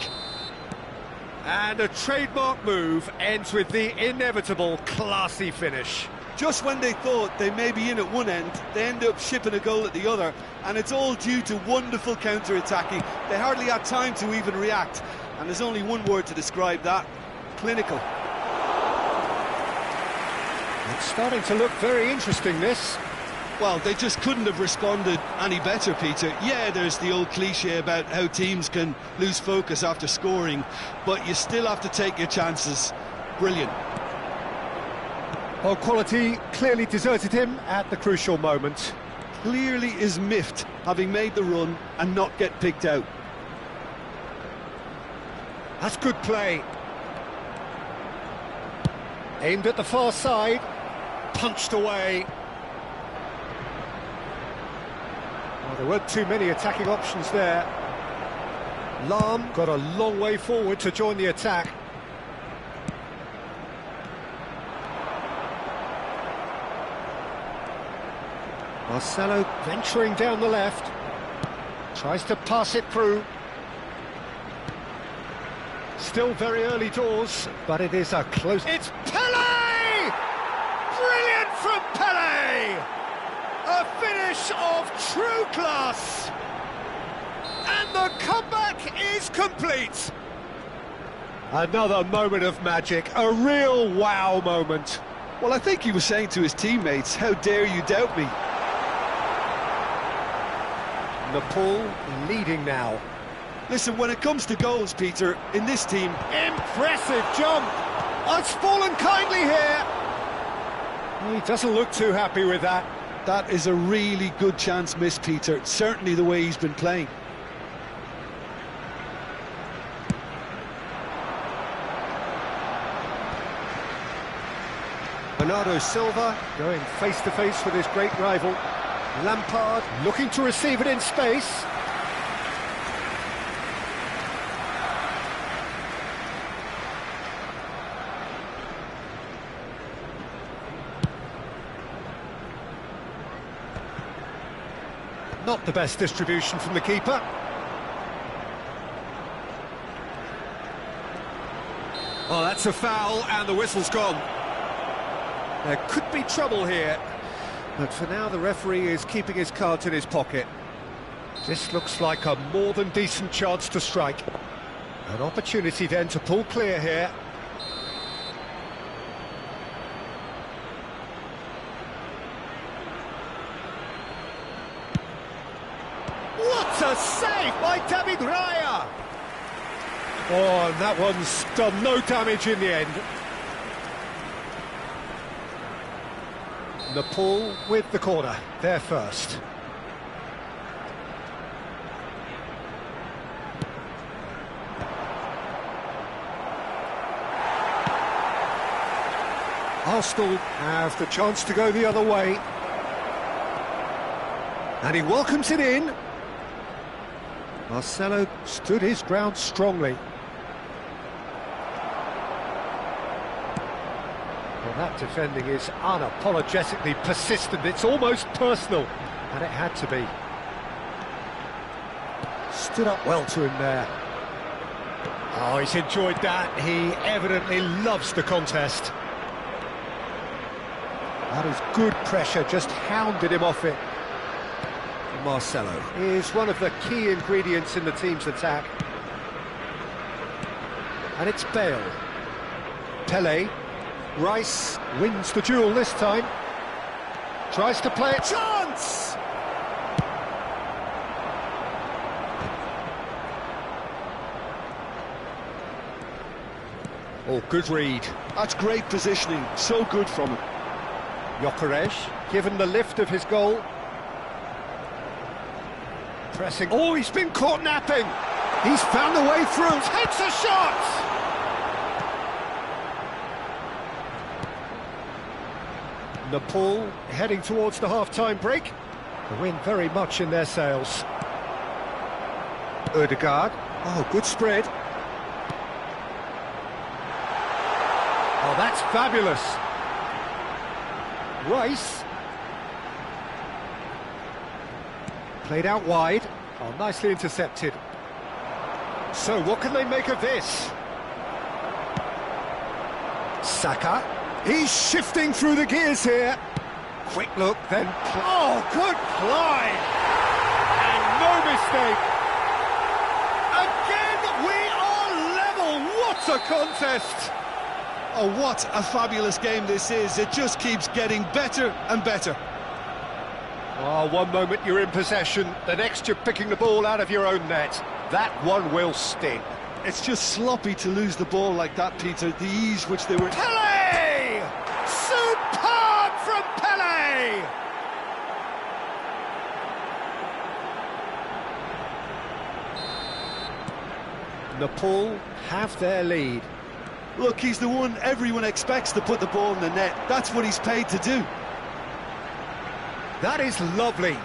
And a trademark move ends with the inevitable classy finish. Just when they thought they may be in at one end, they end up shipping a goal at the other, and it's all due to wonderful counter-attacking. They hardly had time to even react, and there's only one word to describe that: clinical. It's starting to look very interesting, this. Well, they just couldn't have responded any better, Peter. Yeah, there's the old cliche about how teams can lose focus after scoring, but you still have to take your chances. Brilliant. Well, quality clearly deserted him at the crucial moment. Clearly is miffed, having made the run and not get picked out. That's good play. Aimed at the far side, punched away. Well, there weren't too many attacking options there. Lahm got a long way forward to join the attack. Marcelo venturing down the left, tries to pass it through. Still very early doors, but it is a close... It's Pelé! Brilliant from Pelé! A finish of true class! And the comeback is complete! Another moment of magic, a real wow moment. Well, I think he was saying to his teammates, how dare you doubt me? Nepal leading now. Listen, when it comes to goals, Peter, in this team... Impressive jump! It's fallen kindly here! He doesn't look too happy with that. That is a really good chance missed, Peter. Certainly the way he's been playing. Bernardo Silva going face-to-face with his great rival. Lampard looking to receive it in space. Not the best distribution from the keeper. Oh, that's a foul, and the whistle's gone. There could be trouble here, but for now the referee is keeping his cards in his pocket. This looks like a more than decent chance to strike. An opportunity then to pull clear here. What a save by David Raya! Oh, and that one's done no damage in the end. Nepal with the corner, there first. Arsenal have the chance to go the other way. And he welcomes it in. Marcelo stood his ground strongly. Well, that defending is unapologetically persistent. It's almost personal, and it had to be. Stood up well to him there. Oh, he's enjoyed that. He evidently loves the contest. That is good pressure, just hounded him off it. Marcelo is one of the key ingredients in the team's attack. And it's Bale. Pelé. Rice wins the duel this time. Tries to play a chance! Oh, good read. That's great positioning, so good from him. Gyökeres, given the lift of his goal. Pressing. Oh, he's been caught napping. He's found a way through. Takes a shot! Nepal heading towards the half-time break. The wind very much in their sails. Ødegaard. Oh, good spread. Oh, that's fabulous. Rice. Played out wide. Oh, nicely intercepted. So, what can they make of this? Saka. He's shifting through the gears here. Quick look, then... Oh, good climb! And no mistake. Again, we are level. What a contest! Oh, what a fabulous game this is. It just keeps getting better and better. Oh, one moment you're in possession, the next you're picking the ball out of your own net. That one will sting. It's just sloppy to lose the ball like that, Peter. The ease which they were... Pelé! Superb from Pelé! Nepal have their lead. Look, he's the one everyone expects to put the ball in the net. That's what he's paid to do. That is lovely.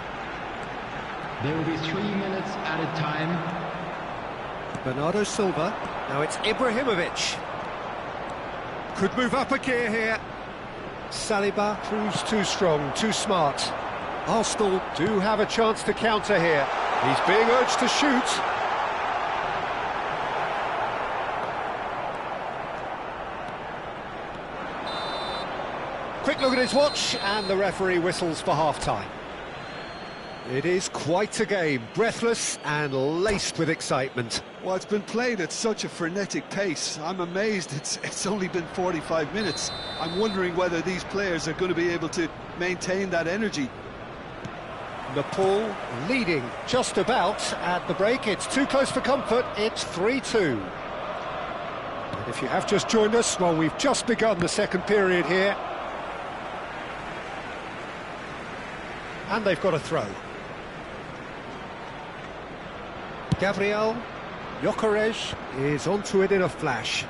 There will be 3 minutes added time. Bernardo Silva. Now it's Ibrahimovic. Could move up a gear here. Saliba proves too strong, too smart. Arsenal do have a chance to counter here. He's being urged to shoot. Quick look at his watch, and the referee whistles for half-time. It is quite a game, breathless and laced with excitement. Well, it's been played at such a frenetic pace. I'm amazed it's only been 45 minutes. I'm wondering whether these players are going to be able to maintain that energy. Nepal leading just about at the break. It's too close for comfort. It's 3-2. And if you have just joined us, well, we've just begun the second period here. And they've got a throw. Gabriel Gyökeres is onto it in a flash.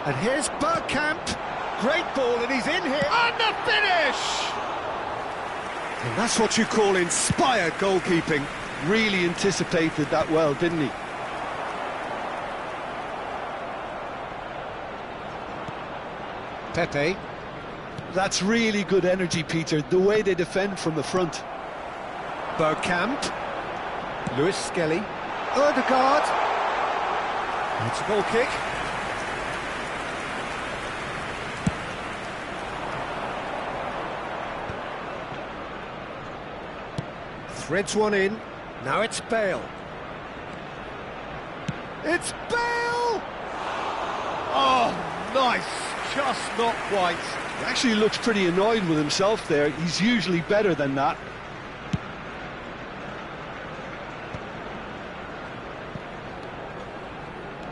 And here's Bergkamp. Great ball, and he's in here. And the finish! And that's what you call inspired goalkeeping. Really anticipated that well, didn't he? Pepe. That's really good energy, Peter, the way they defend from the front. Bergkamp. Lewis Skelly. Ødegaard. It's a ball kick. Threads one in. Now it's Bale. It's Bale! Oh, nice. Just not quite. He actually looks pretty annoyed with himself there. He's usually better than that.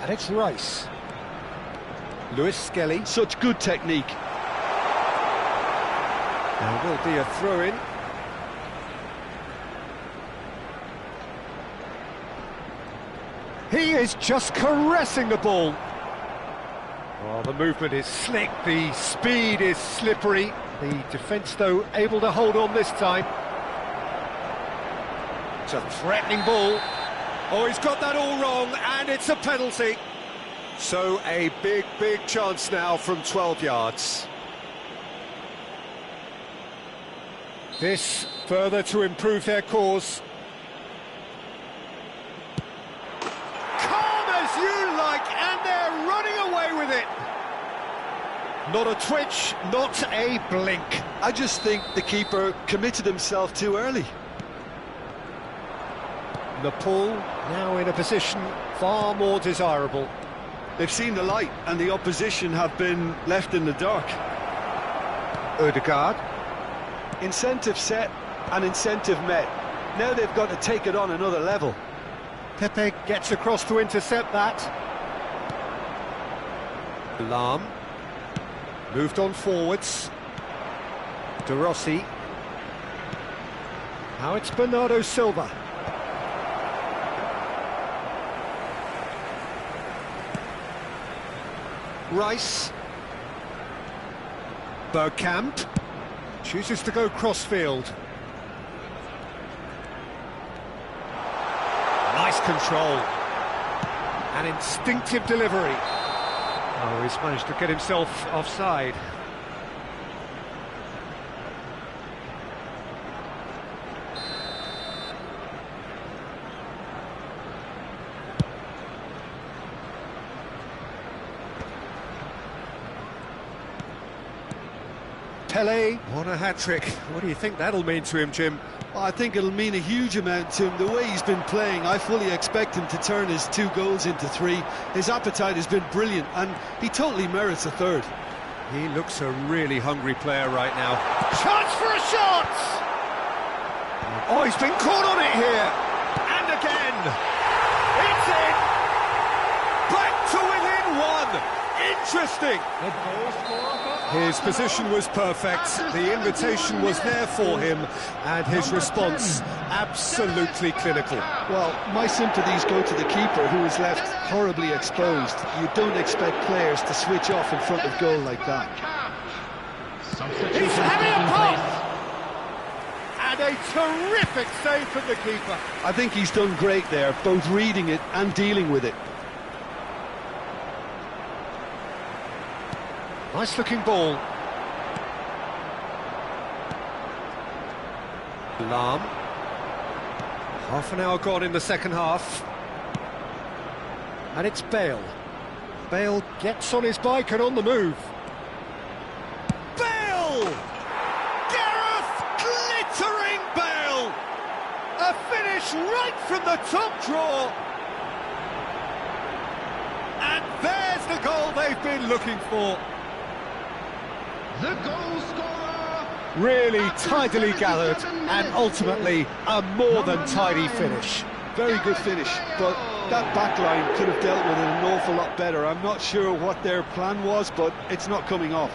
And it's Rice. Lewis Skelly. Such good technique. There will be a throw-in. He is just caressing the ball. Oh, the movement is slick, the speed is slippery. The defence, though, able to hold on this time. It's a threatening ball. Oh, he's got that all wrong, and it's a penalty. So a big chance now from 12 yards. This further to improve their cause. Calm as you like, and they're running away with it. Not a twitch, not a blink. I just think the keeper committed himself too early. Nepal now in a position far more desirable. They've seen the light, and the opposition have been left in the dark. Odegaard. Incentive set and incentive met. Now they've got to take it on another level. Pepe gets across to intercept that. Lam. Moved on forwards. De Rossi. Now it's Bernardo Silva. Rice. Bergkamp. Chooses to go crossfield. Nice control. An instinctive delivery. Oh, he's managed to get himself offside. Pele on a hat-trick. What do you think that'll mean to him, Jim? Well, I think it'll mean a huge amount to him. The way he's been playing, I fully expect him to turn his 2 goals into 3. His appetite has been brilliant, and he totally merits a 3rd. He looks a really hungry player right now. Chance for a shot! Oh, he's been caught on it here. And again. It's in. Back to within 1. Interesting. His position was perfect, the invitation was there for him, and his response absolutely clinical. Well, my sympathies go to the keeper, who is left horribly exposed. You don't expect players to switch off in front of goal like that. He's having a pop! And a terrific save from the keeper. I think he's done great there, both reading it and dealing with it. Nice looking ball. Lam. Half an hour gone in the second half. And it's Bale. Bale gets on his bike and on the move. Bale! Gareth glittering Bale! A finish right from the top draw. And there's the goal they've been looking for. The goal scorer! Really tidily gathered, and ultimately a more than tidy finish. Very good finish, but that back line could have dealt with it an awful lot better. I'm not sure what their plan was, but it's not coming off.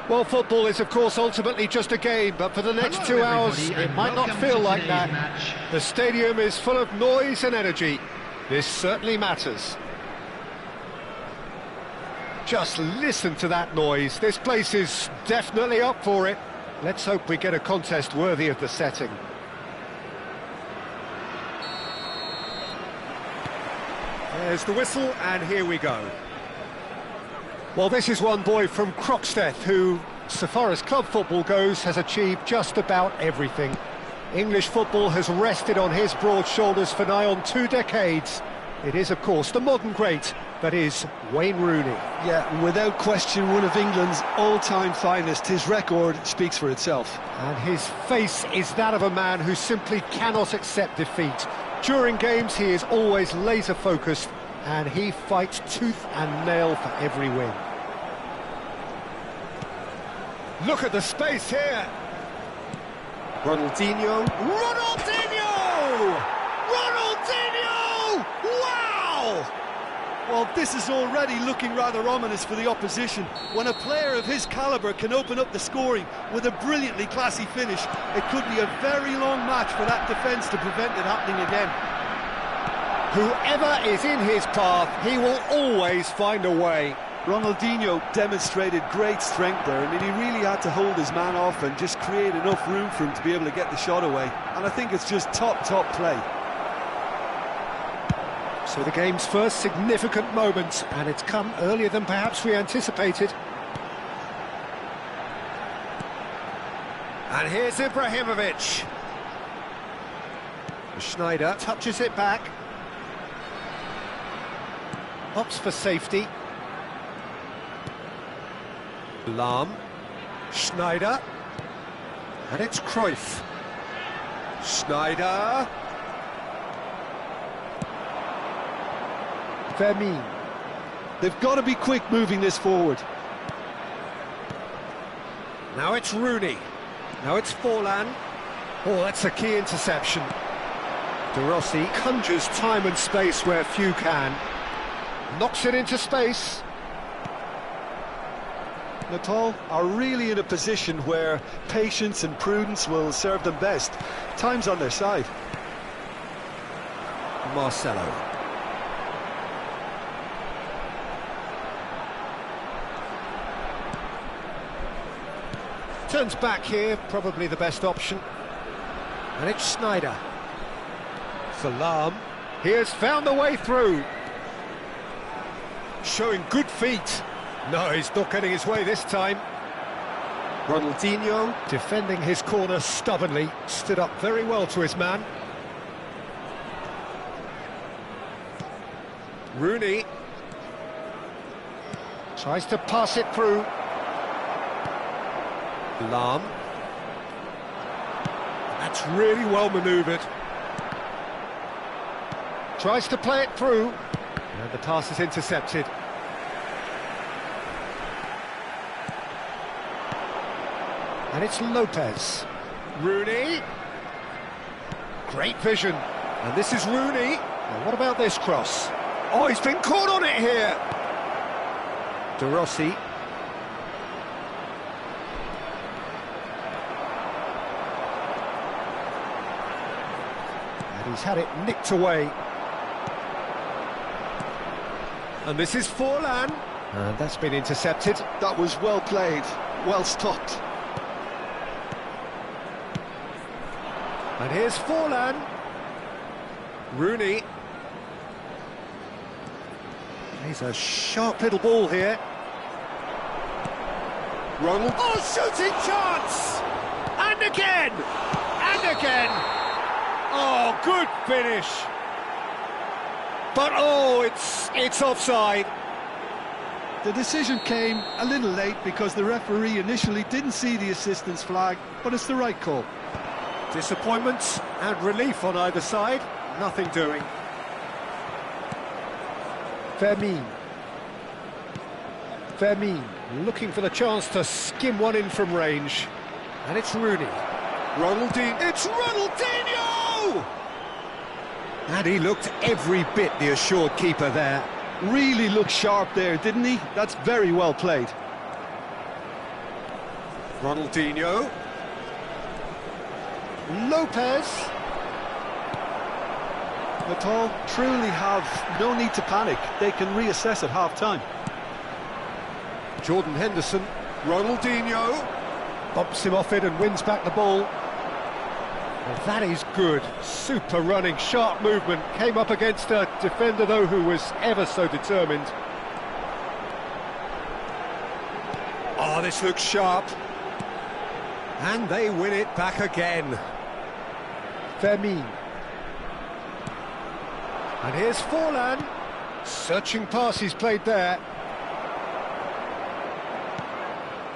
Well, football is, of course, ultimately just a game, but for the next 2 hours, it might not feel like that. The stadium is full of noise and energy. This certainly matters. Just listen to that noise. This place is definitely up for it. Let's hope we get a contest worthy of the setting. There's the whistle, and here we go. Well, this is one boy from Croxteth who, so far as club football goes, has achieved just about everything. English football has rested on his broad shoulders for nigh on 2 decades. It is, of course, the modern great that is Wayne Rooney. Yeah, without question, one of England's all-time finest. His record speaks for itself. And his face is that of a man who simply cannot accept defeat. During games, he is always laser-focused, and he fights tooth and nail for every win. Look at the space here. Ronaldinho. Ronaldinho! Ronaldinho! Wow! Well, this is already looking rather ominous for the opposition. When a player of his calibre can open up the scoring with a brilliantly classy finish, it could be a very long match for that defence to prevent it happening again. Whoever is in his path, he will always find a way. Ronaldinho demonstrated great strength there. I mean, he really had to hold his man off and just create enough room for him to be able to get the shot away. And I think it's just top play. So the game's first significant moment, and it's come earlier than perhaps we anticipated. And here's Ibrahimovic. Schneider touches it back. Opts for safety. Lahm. Schneider. And it's Cruyff. Schneider. Vermeer. They've got to be quick moving this forward. Now it's Rooney. Now it's Forlan. Oh, that's a key interception. De Rossi conjures time and space where few can. Knocks it into space. Nepal are really in a position where patience and prudence will serve them best. Time's on their side. Marcelo. Turns back here, probably the best option. And it's Schneider. Salam. He has found a way through. Showing good feet. No, he's not getting his way this time. Ronaldinho. Defending his corner stubbornly. Stood up very well to his man. Rooney. Tries to pass it through. Lahm. That's really well manoeuvred. Tries to play it through. And the pass is intercepted. And it's Lopez. Rooney. Great vision. And this is Rooney. Now what about this cross? Oh, he's been caught on it here. De Rossi. And he's had it nicked away. And this is Forlan. And that's been intercepted. That was well played, well stopped. And here's Forlan. Rooney. He's a sharp little ball here. Ronald. Oh, shooting chance! And again! And again! Oh, good finish. But oh, it's offside. The decision came a little late because the referee initially didn't see the assistance flag, but it's the right call. Disappointment and relief on either side. Nothing doing. Vermeer. Vermeer looking for the chance to skim one in from range. And it's Rooney. Ronaldinho. It's Ronaldinho! And he looked every bit the assured keeper there. Really looked sharp there, didn't he? That's very well played. Ronaldinho. Lopez. Natal truly have no need to panic. They can reassess at half-time. Jordan Henderson. Ronaldinho. Bumps him off it and wins back the ball. Well, that is good. Super running, sharp movement. Came up against a defender, though, who was ever so determined. Oh, this looks sharp. And they win it back again. Fermin. And here's Forlan. Searching pass he's played there.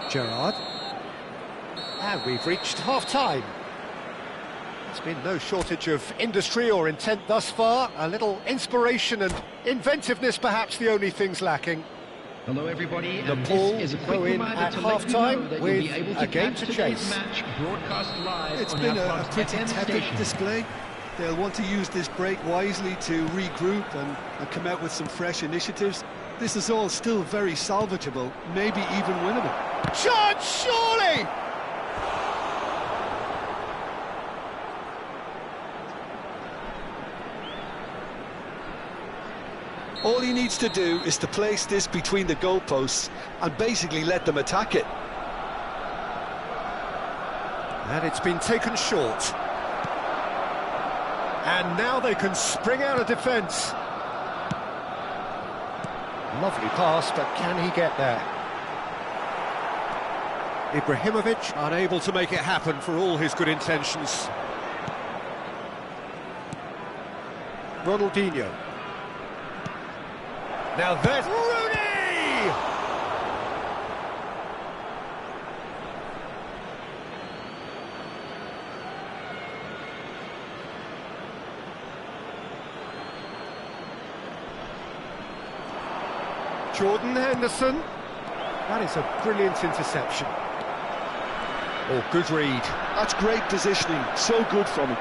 Gerrard. And we've reached half-time. There's been no shortage of industry or intent thus far. A little inspiration and inventiveness, perhaps the only things lacking. Hello everybody, and Nepal this is a go quick in reminder at to let you know half-time that with you'll be able to a game catch to today's chase. match broadcast live It's on been our a Club's pretty FM tepid station. display. They'll want to use this break wisely to regroup and come out with some fresh initiatives. This is all still very salvageable, maybe even winnable. Chance, surely! All he needs to do is to place this between the goalposts and basically let them attack it. And it's been taken short. And now they can spring out of defence. Lovely pass, but can he get there? Ibrahimovic unable to make it happen for all his good intentions. Ronaldinho. Now there's Rooney! Jordan Henderson. That is a brilliant interception. Oh, good read. That's great positioning, so good from him.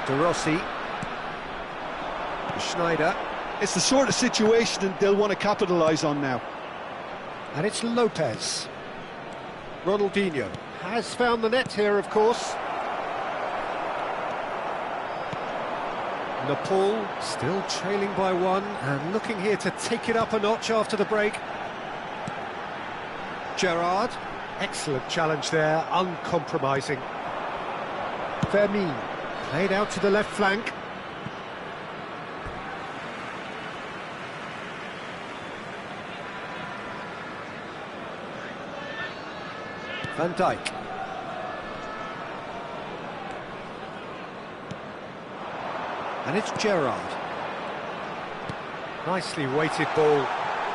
De Rossi. Schneider. It's the sort of situation that they'll want to capitalise on now. And it's Lopez. Ronaldinho has found the net here, of course. Nepal still trailing by one and looking here to take it up a notch after the break. Gerrard, excellent challenge there, uncompromising. Fermin, played out to the left flank. Van Dijk. And it's Gerrard. Nicely weighted ball.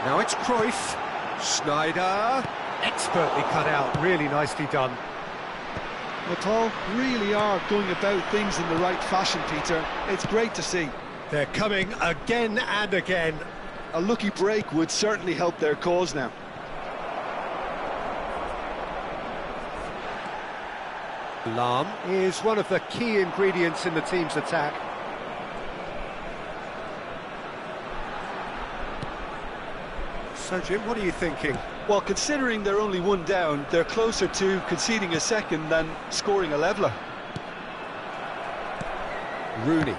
Now it's Cruyff. Schneider. Expertly cut out. Really nicely done. Natal really are going about things in the right fashion, Peter. It's great to see. They're coming again and again. A lucky break would certainly help their cause now. Lahm is one of the key ingredients in the team's attack. So, Jim, what are you thinking? Well, considering they're only one down, they're closer to conceding a second than scoring a leveller. Rooney.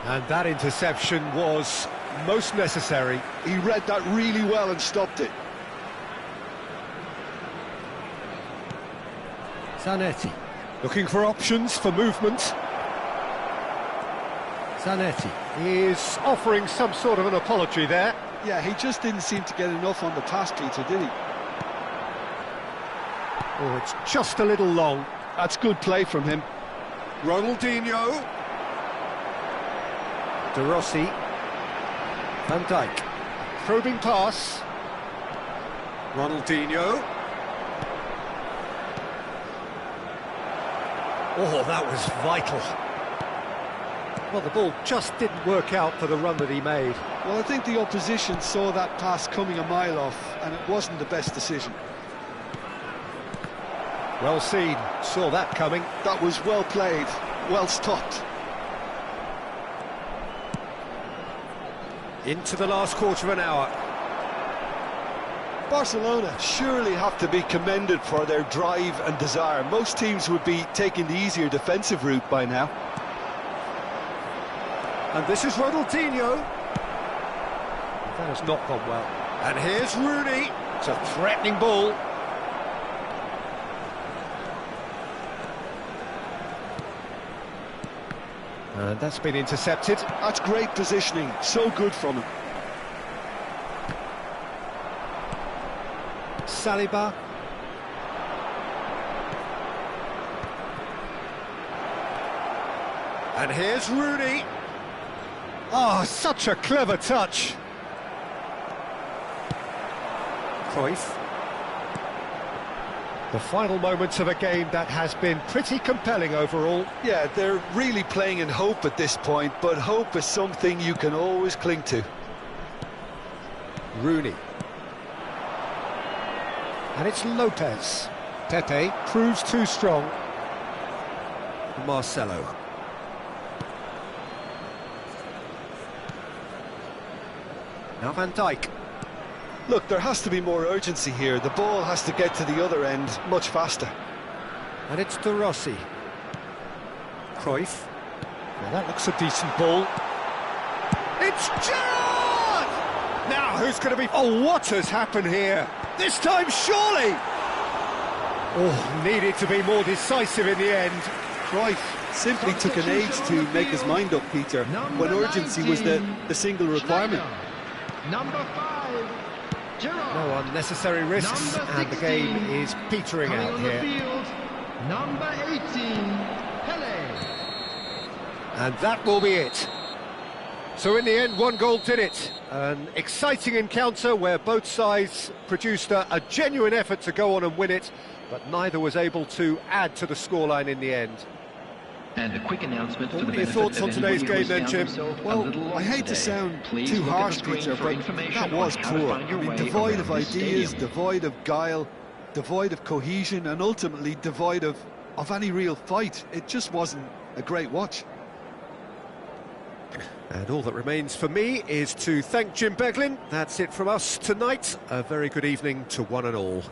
And that interception was most necessary. He read that really well and stopped it. Zanetti. Looking for options for movement. Zanetti is offering some sort of an apology there. Yeah, he just didn't seem to get enough on the pass, Peter, did he? Oh, it's just a little long. That's good play from him. Ronaldinho. De Rossi. Van Dijk. Probing pass. Ronaldinho. Oh, that was vital. Well, the ball just didn't work out for the run that he made. Well, I think the opposition saw that pass coming a mile off, and it wasn't the best decision. Well seen, saw that coming. That was well played, well stopped. Into the last quarter of an hour. Barcelona surely have to be commended for their drive and desire. Most teams would be taking the easier defensive route by now. And this is Ronaldinho. That has not gone well. And here's Rooney. It's a threatening ball. And that's been intercepted. That's great positioning, so good from him. Saliba. And here's Rooney. Oh, such a clever touch. Cruyff. The final moments of a game that has been pretty compelling overall. Yeah, they're really playing in hope at this point, but hope is something you can always cling to. Rooney. And it's Lopez. Pepe proves too strong. Marcelo. Now Van Dijk. Look, there has to be more urgency here. The ball has to get to the other end much faster. And it's De Rossi. Cruyff. Well, that looks a decent ball. It's Gerrard! Now, who's going to be... Oh, what has happened here? This time, surely! Oh, needed to be more decisive in the end. Cruyff simply took an age to make his mind up, Peter, when urgency was the single requirement. Number 5, Gerrard. No unnecessary risks, and the game is petering out here. Field, number 18, Pele. And that will be it. So in the end, one goal did it. An exciting encounter where both sides produced a genuine effort to go on and win it, but neither was able to add to the scoreline in the end. And a quick announcement for the What are your benefit thoughts of on today's anybody game who's then, found Jim? himself a Well, little I hate lost to today. sound Please too look at harsh, the screen Peter, for but information that on was how to poor. find your I mean, way devoid around of this ideas, stadium. devoid of guile, devoid of cohesion, and ultimately devoid of any real fight. It just wasn't a great watch. And all that remains for me is to thank Jim Beglin. That's it from us tonight. A very good evening to one and all.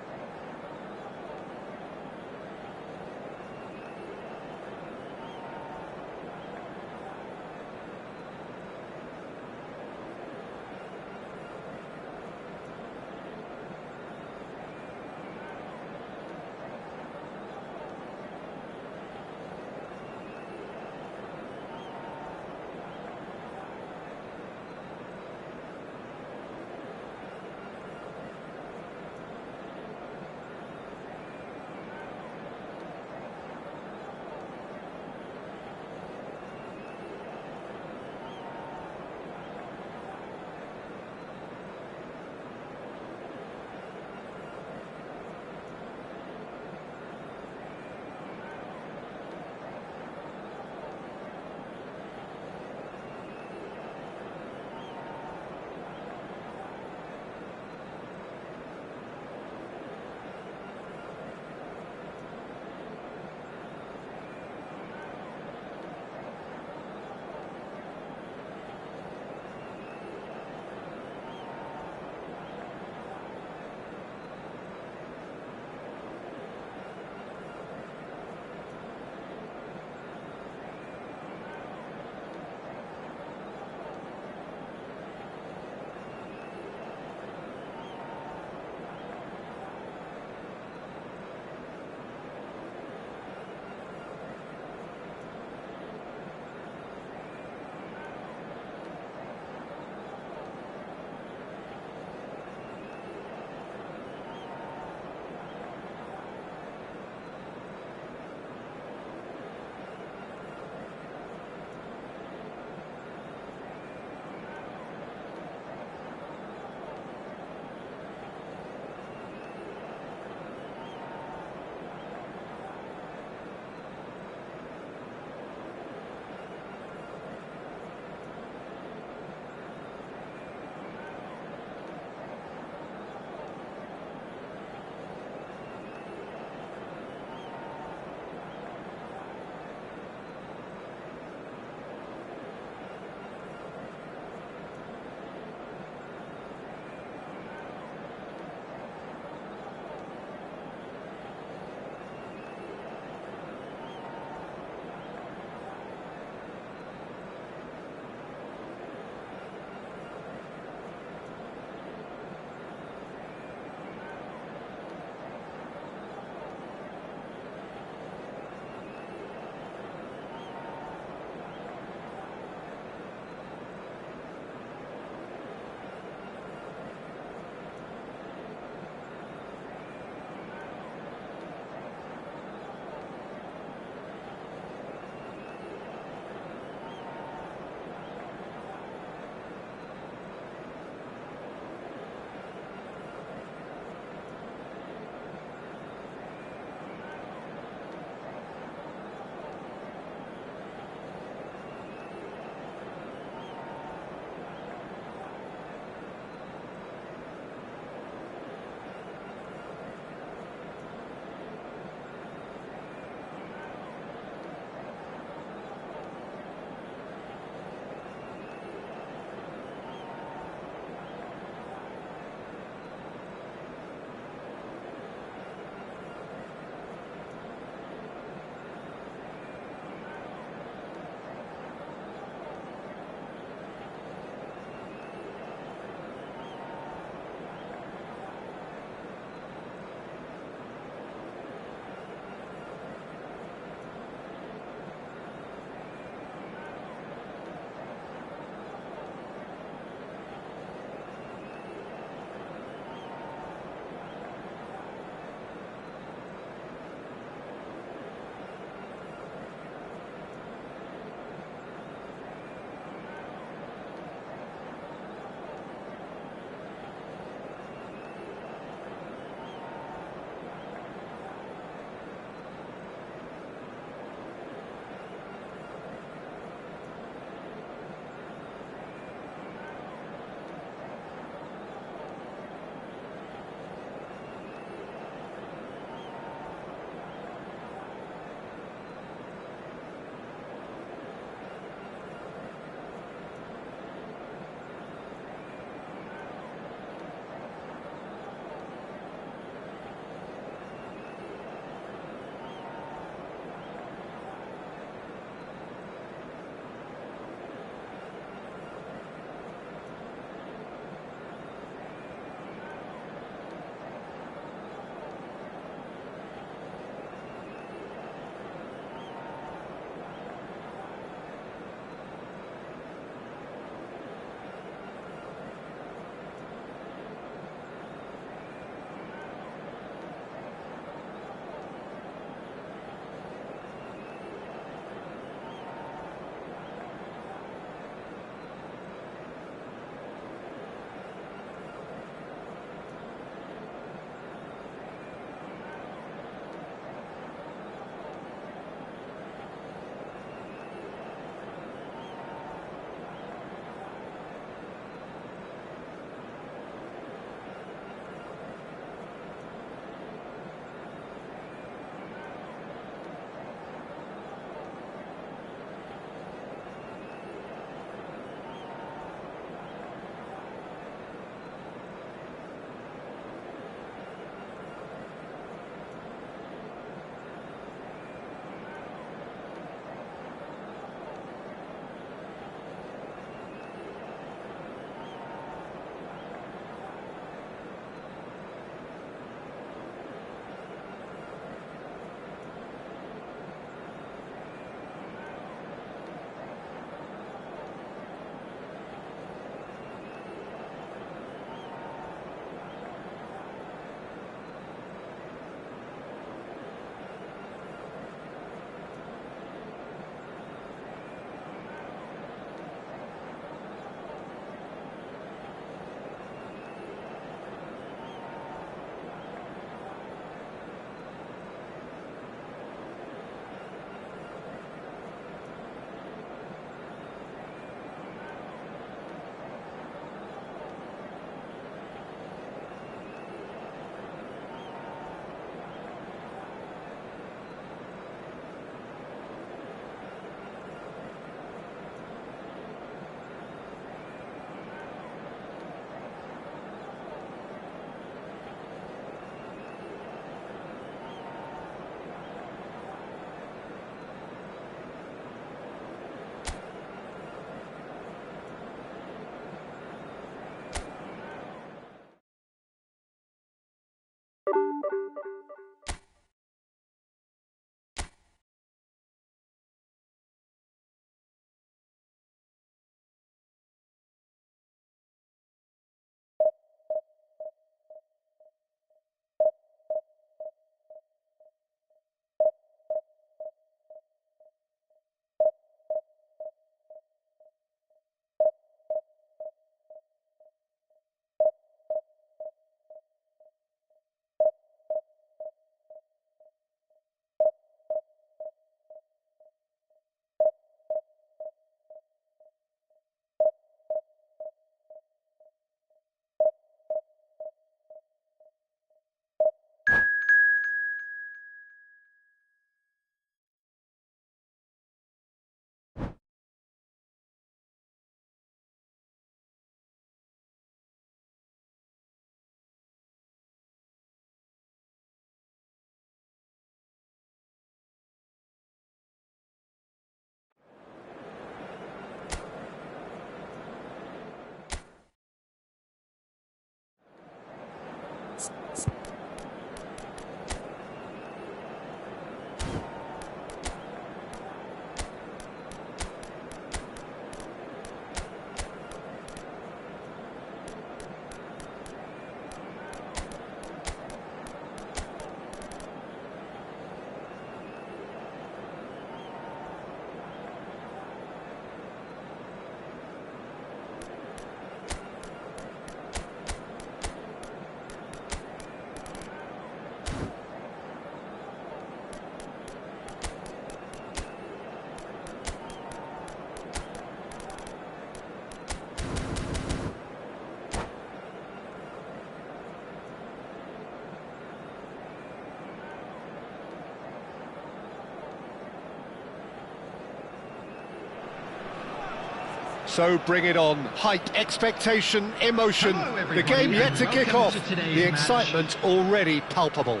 So bring it on. Hype, expectation, emotion. The game yet to kick off. The excitement already palpable.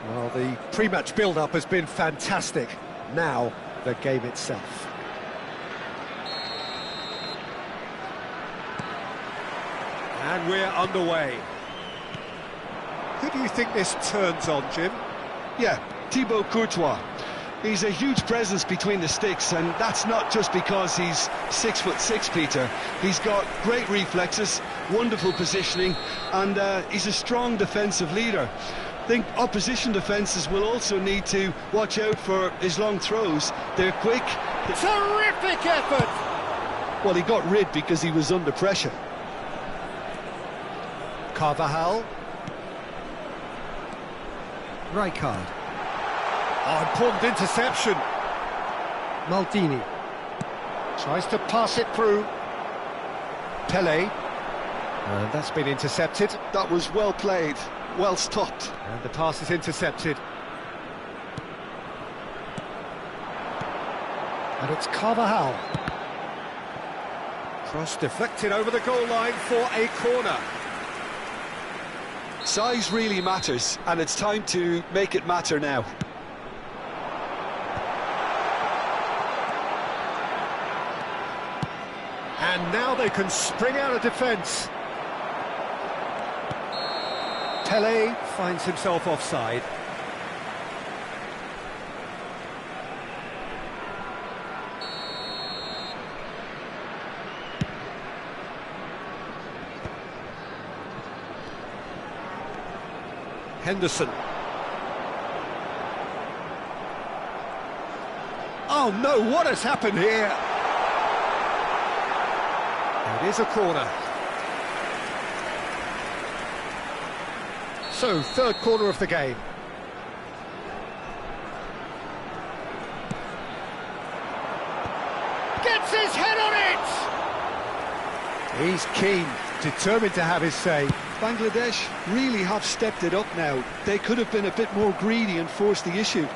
Well, the pre-match build-up has been fantastic. Now, the game itself. And we're underway. Who do you think this turns on, Jim? Yeah, Thibaut Courtois. He's a huge presence between the sticks, and that's not just because he's 6'6", Peter. He's got great reflexes, wonderful positioning, and he's a strong defensive leader. I think opposition defences will also need to watch out for his long throws. They're quick. Terrific effort! Well, he got rid because he was under pressure. Carvajal. Rijkaard. Oh, important interception. Maldini. Tries to pass it through. Pele. And that's been intercepted. That was well played, well stopped. And the pass is intercepted. And it's Carvajal. Cross deflected over the goal line for a corner. Size really matters, and it's time to make it matter now. And now they can spring out of defence. Pele finds himself offside. Henderson. Oh no, what has happened here? It is a corner. So, third corner of the game. Gets his head on it! He's keen, determined to have his say. Bangladesh really have stepped it up now. They could have been a bit more greedy and forced the issue.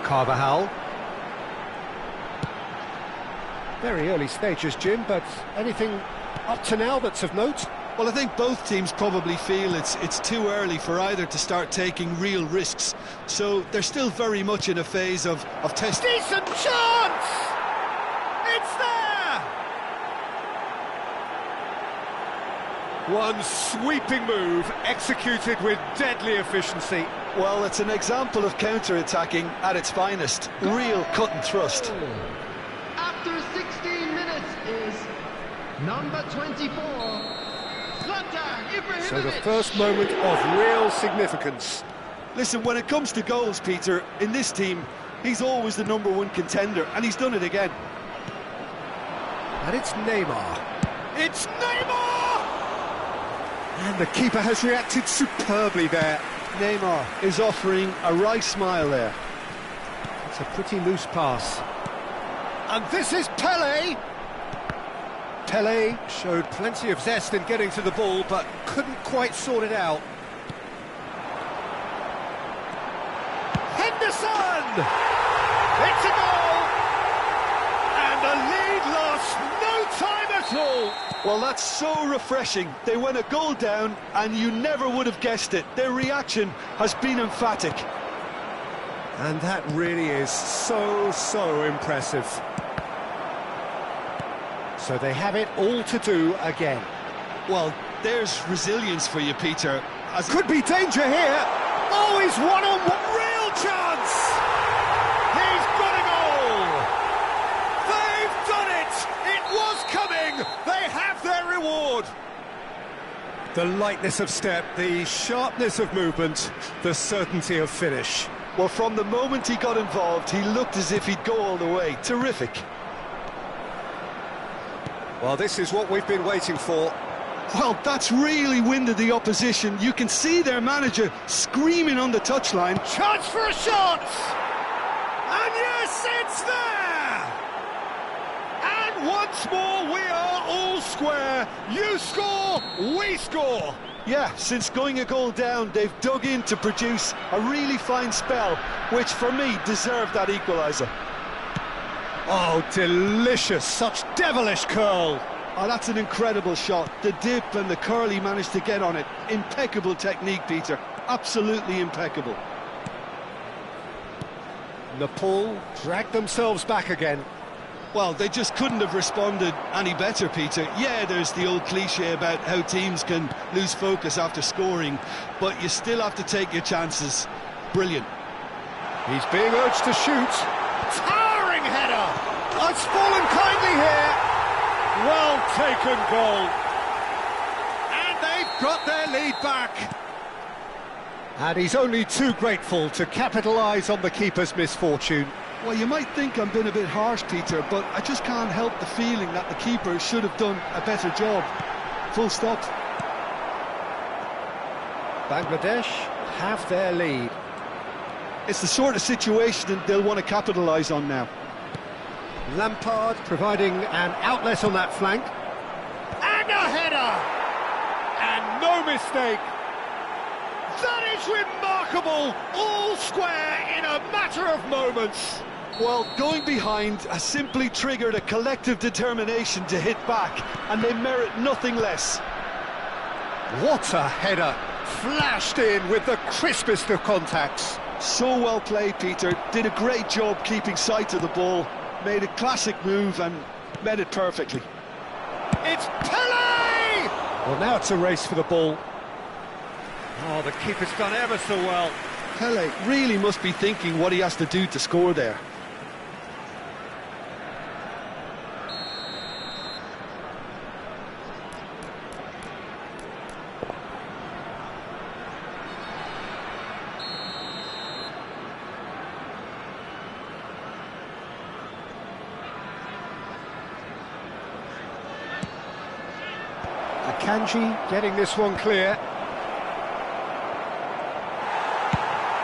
Carvajal. Very early stages, Jim, but anything up to now that's of note? Well, I think both teams probably feel it's too early for either to start taking real risks. So they're still very much in a phase of testing. Decent chance! It's there! One sweeping move, executed with deadly efficiency. Well, it's an example of counter-attacking at its finest. Real cut and thrust. After 16 minutes is number 24, Zlatan Ibrahimovic. So the first moment of real significance. Listen, when it comes to goals, Peter, in this team, he's always the #1 contender, and he's done it again. And it's Neymar. It's Neymar! And the keeper has reacted superbly there. Neymar is offering a right smile there. It's a pretty loose pass. And this is Pele! Pele showed plenty of zest in getting to the ball, but couldn't quite sort it out. Henderson! It's a goal! And the lead lost no time at all! Well, that's so refreshing. They went a goal down, and you never would have guessed it. Their reaction has been emphatic. And that really is so impressive. So they have it all to do again. Well, there's resilience for you, Peter. Could be danger here. Oh, he's one-on-one. Real chance! He's got a goal! They've done it! It was coming! They have their reward! The lightness of step, the sharpness of movement, the certainty of finish. Well, from the moment he got involved, he looked as if he'd go all the way. Terrific. Well, this is what we've been waiting for. Well, that's really winded the opposition. You can see their manager screaming on the touchline. Chance for a shot! And yes, it's there! And once more, we are all square. You score, we score. Yeah, since going a goal down, they've dug in to produce a really fine spell, which for me deserved that equaliser. Oh, delicious, such devilish curl. Oh, that's an incredible shot. The dip and the curl he managed to get on it. Impeccable technique, Peter. Absolutely impeccable. Nepal dragged themselves back again. Well, they just couldn't have responded any better, Peter. Yeah, there's the old cliche about how teams can lose focus after scoring, but you still have to take your chances. Brilliant. He's being urged to shoot. Towering header! Oh, it's fallen kindly here. Well taken goal. And they've got their lead back. And he's only too grateful to capitalise on the keeper's misfortune. Well, you might think I'm being a bit harsh, Peter, but I just can't help the feeling that the keeper should have done a better job. Full stop. Bangladesh have their lead. It's the sort of situation they'll want to capitalise on now. Lampard providing an outlet on that flank. And a header! And no mistake. That is remarkable! All square in a matter of moments. Well, going behind has simply triggered a collective determination to hit back, and they merit nothing less. What a header! Flashed in with the crispest of contacts. So well played, Peter. Did a great job keeping sight of the ball. Made a classic move and met it perfectly. It's Pele! Well, now it's a race for the ball. Oh, the keeper's done ever so well. Pele really must be thinking what he has to do to score there. Akanji getting this one clear.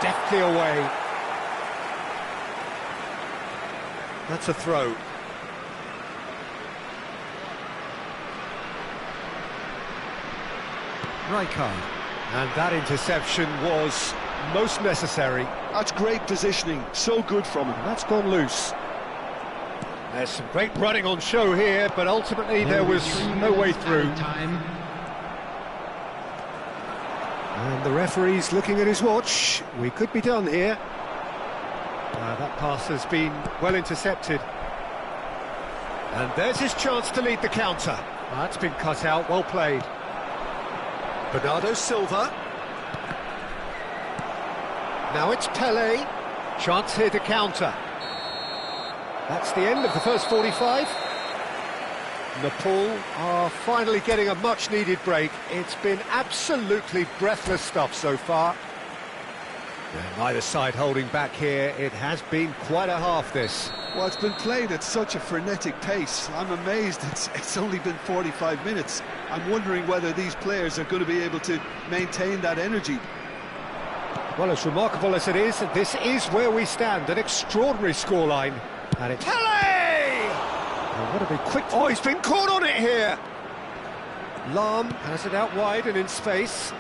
Deftly away. That's a throw. Rijkaard. And that interception was most necessary. That's great positioning, so good from him. That's gone loose. There's some great running on show here, but ultimately there was no way through. And the referee's looking at his watch. We could be done here. That pass has been well intercepted. And there's his chance to lead the counter. That's been cut out, well played. Bernardo Silva. Now it's Pele. Chance here to counter. That's the end of the first 45. Nepal are finally getting a much-needed break. It's been absolutely breathless stuff so far. And either side holding back here. It has been quite a half, this. Well, it's been played at such a frenetic pace. I'm amazed it's only been 45 minutes. I'm wondering whether these players are going to be able to maintain that energy. Well, as remarkable as it is, this is where we stand. An extraordinary scoreline. And it's Pele! Oh, what a big quick... Oh, he's been caught on it here! Lam has it out wide and in space.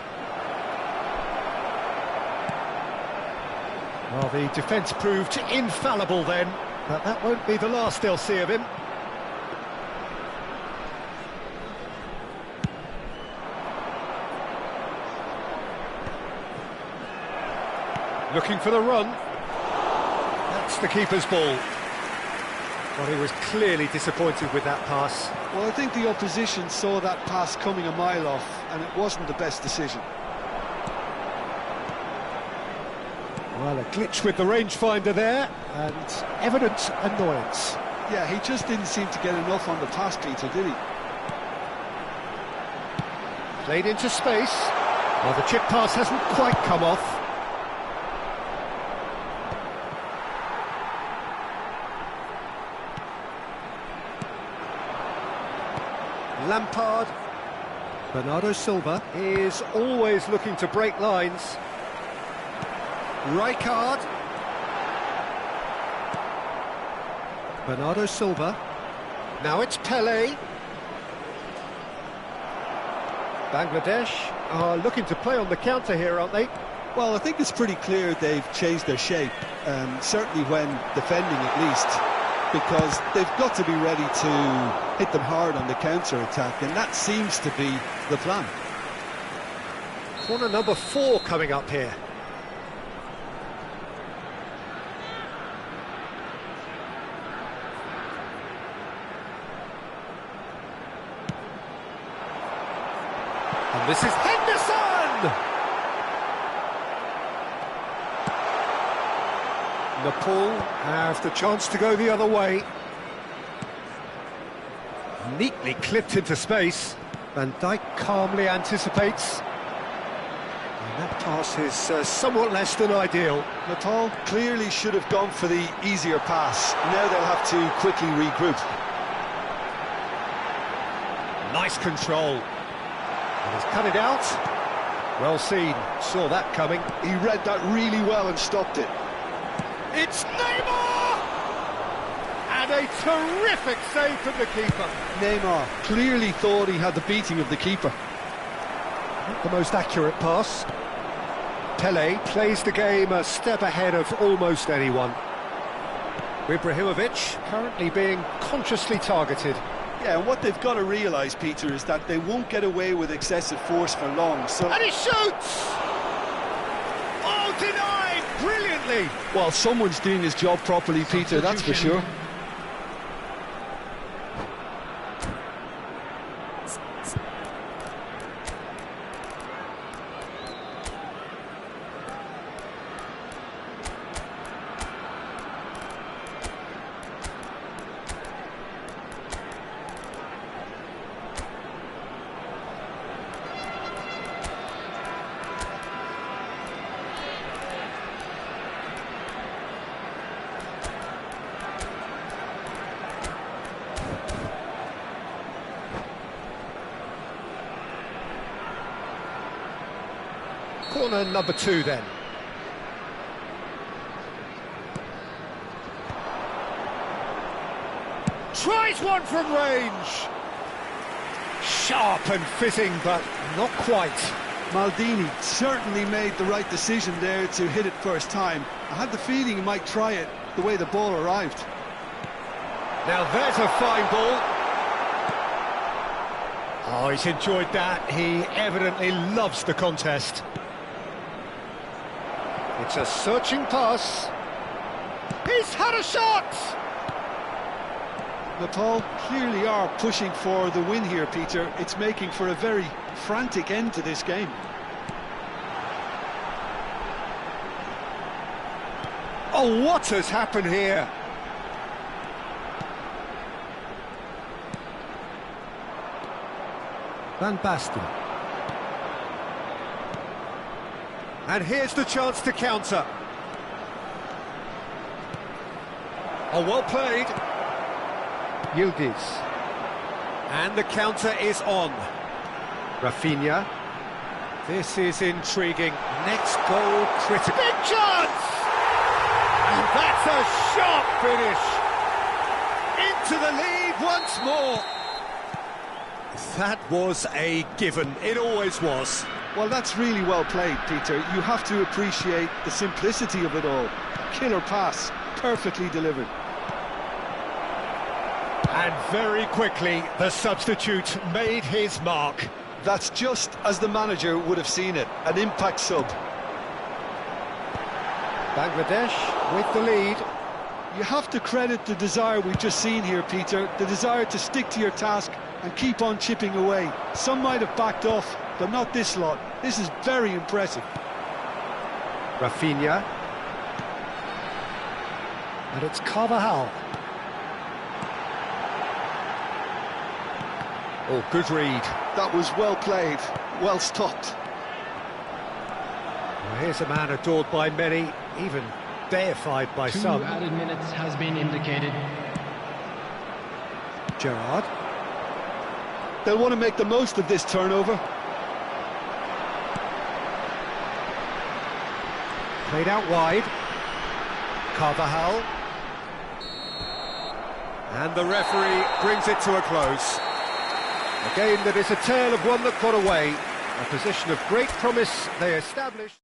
Well, the defence proved infallible then, but that won't be the last they'll see of him. Looking for the run. That's the keeper's ball. Well, he was clearly disappointed with that pass. Well, I think the opposition saw that pass coming a mile off, and it wasn't the best decision. Well, a glitch with the rangefinder there, and evident annoyance. Yeah, he just didn't seem to get enough on the pass, Peter, did he? Played into space. Well, the chip pass hasn't quite come off. Lampard. Bernardo Silva is always looking to break lines. Rijkaard. Bernardo Silva. Now it's Pele. Bangladesh are looking to play on the counter here, aren't they? Well, I think it's pretty clear they've changed their shape, certainly when defending at least. because they've got to be ready to hit them hard on the counter-attack, and that seems to be the plan. Corner number 4 coming up here. And this is Henderson! Nepal have the chance to go the other way. Neatly clipped into space. Van Dijk calmly anticipates. And that pass is somewhat less than ideal. Nepal clearly should have gone for the easier pass. Now they'll have to quickly regroup. Nice control. And he's cut it out. Well seen. Saw that coming. He read that really well and stopped it. It's Neymar! And a terrific save from the keeper. Neymar clearly thought he had the beating of the keeper. Not the most accurate pass. Pele plays the game a step ahead of almost anyone. Ibrahimovic currently being consciously targeted. Yeah, and what they've got to realise, Peter, is that they won't get away with excessive force for long, so... And he shoots! Oh, denied! Brilliantly! Well, someone's doing his job properly, Peter, that's for sure. Corner number 2 then. Tries one from range. Sharp and fitting, but not quite. Maldini certainly made the right decision there to hit it first time. I had the feeling he might try it the way the ball arrived. Now there's a fine ball. Oh, he's enjoyed that. He evidently loves the contest. It's a searching pass. He's had a shot! Nepal clearly are pushing for the win here, Peter. It's making for a very frantic end to this game. Oh, what has happened here? Van Basten. And here's the chance to counter. Oh, well played. Yildiz. And the counter is on. Rafinha. This is intriguing. Next goal critical. Big chance! And that's a sharp finish. Into the lead once more. That was a given. It always was. Well, that's really well played, Peter. You have to appreciate the simplicity of it all. Killer pass, perfectly delivered. And very quickly, the substitute made his mark. That's just as the manager would have seen it, an impact sub. Bangladesh with the lead. You have to credit the desire we've just seen here, Peter, the desire to stick to your task and keep on chipping away. Some might have backed off, but not this lot. This is very impressive. Rafinha. And it's Carvajal. Oh, good read. That was well played, well stopped. Well, here's a man adored by many, even deified by some. 2 added minutes has been indicated. Gerrard. They'll want to make the most of this turnover. Played out wide. Carvajal. And the referee brings it to a close. A game that is a tale of one that got away. A position of great promise they established.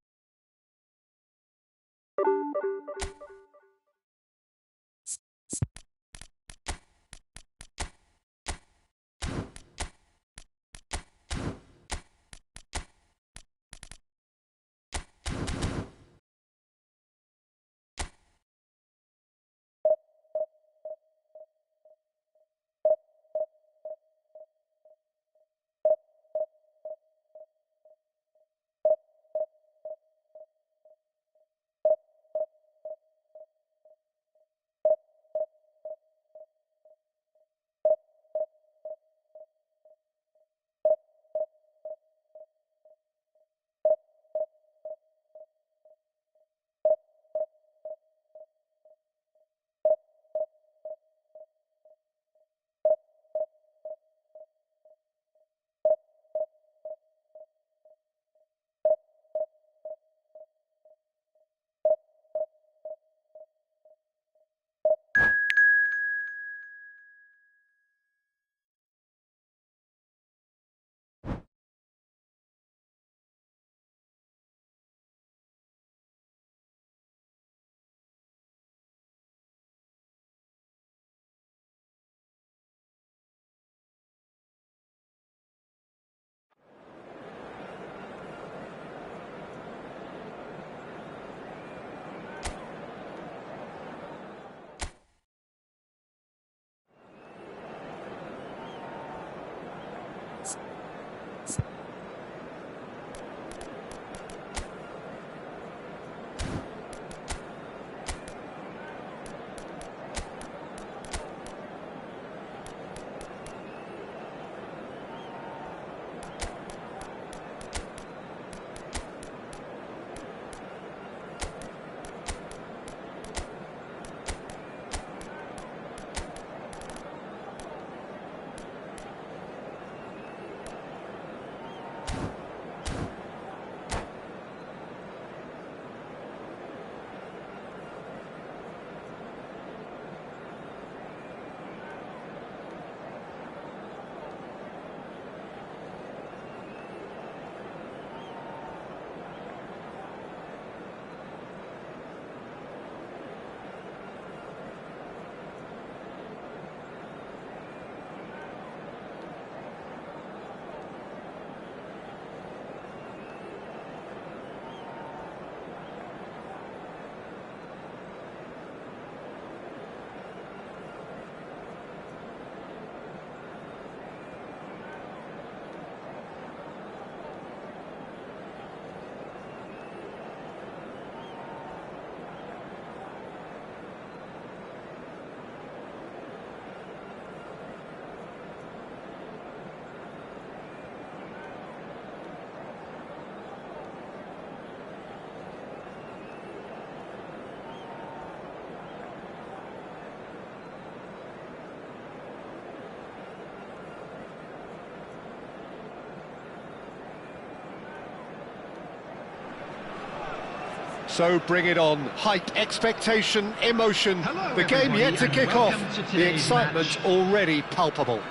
So bring it on. Hype, expectation, emotion. Hello, the game everybody, yet to and kick off. welcome to The today's excitement match. already palpable.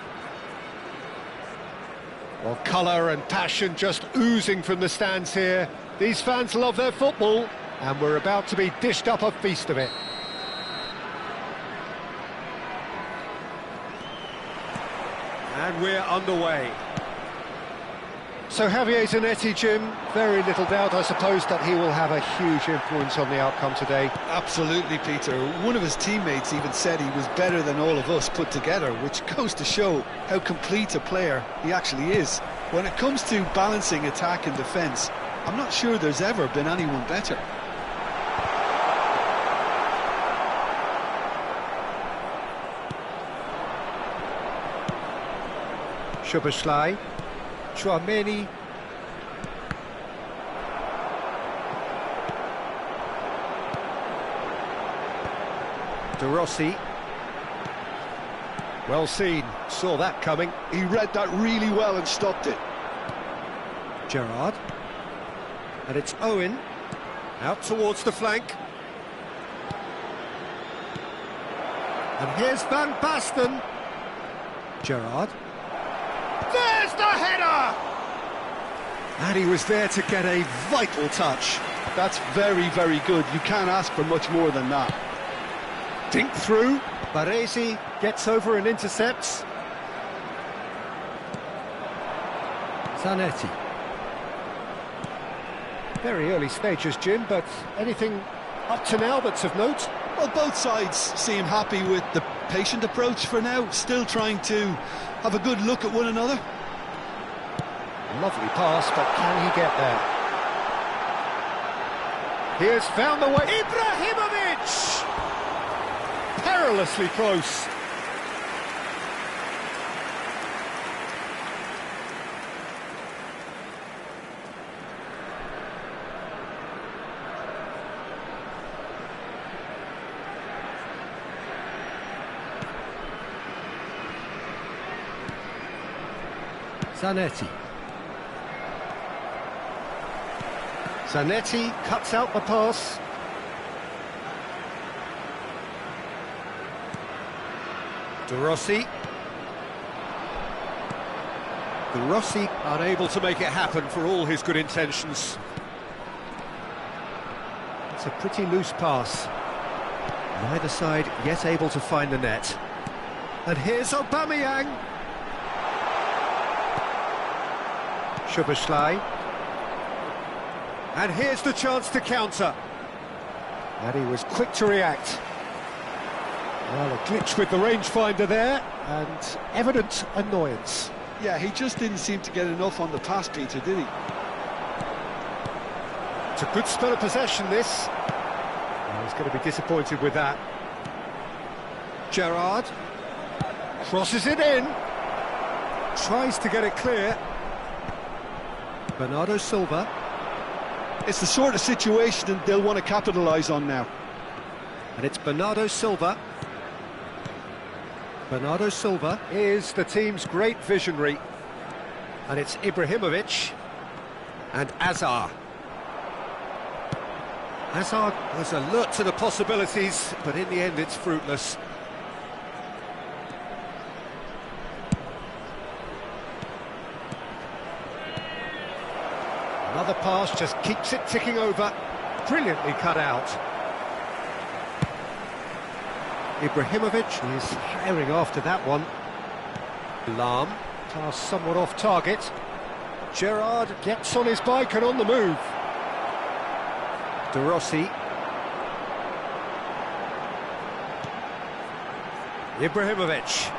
Well, colour and passion just oozing from the stands here. These fans love their football, and we're about to be dished up a feast of it. And we're underway. So Javier Zanetti, Jim, very little doubt, I suppose, that he will have a huge influence on the outcome today. Absolutely, Peter. One of his teammates even said he was better than all of us put together, which goes to show how complete a player he actually is. When it comes to balancing attack and defence, I'm not sure there's ever been anyone better. Szoboszlai, Chouameni, De Rossi. Well seen, saw that coming. He read that really well and stopped it. Gerrard. And it's Owen, out towards the flank. And here's Van Basten. Gerrard. There's the header! And he was there to get a vital touch. That's very, very good. You can't ask for much more than that. Dink through. Baresi gets over and intercepts. Zanetti. Very early stages, Jim, but anything up to now that's of note? Well, both sides seem happy with the patient approach for now, still trying to have a good look at one another. Lovely pass, but can he get there? He has found the way. Ibrahimovic! Perilously close. Zanetti. Zanetti cuts out the pass. De Rossi. De Rossi unable to make it happen for all his good intentions. It's a pretty loose pass. Neither side yet able to find the net. And here's Aubameyang. Szoboszlai. And here's the chance to counter. And he was quick to react. Well, a glitch with the rangefinder there, and evident annoyance. Yeah, he just didn't seem to get enough on the pass, Peter, did he? It's a good spell of possession, this. Well, he's going to be disappointed with that. Gerrard crosses it in. Tries to get it clear. Bernardo Silva. It's the sort of situation that they'll want to capitalise on now. And it's Bernardo Silva. Bernardo Silva is the team's great visionary. And it's Ibrahimovic and Azar. Azar was alert to the possibilities, but in the end it's fruitless. Another pass just keeps it ticking over. Brilliantly cut out. Ibrahimovic is herring after that one. Lahm, pass somewhat off target. Gerrard gets on his bike and on the move. De Rossi. Ibrahimovic.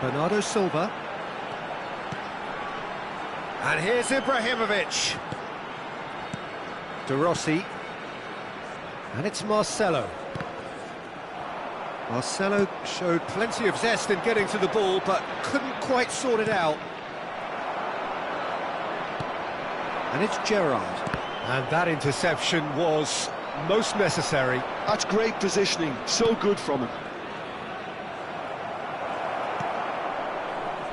Bernardo Silva. And here's Ibrahimovic. De Rossi. And it's Marcelo. Marcelo showed plenty of zest in getting to the ball, but couldn't quite sort it out. And it's Gerrard. And that interception was most necessary. That's great positioning, so good from him.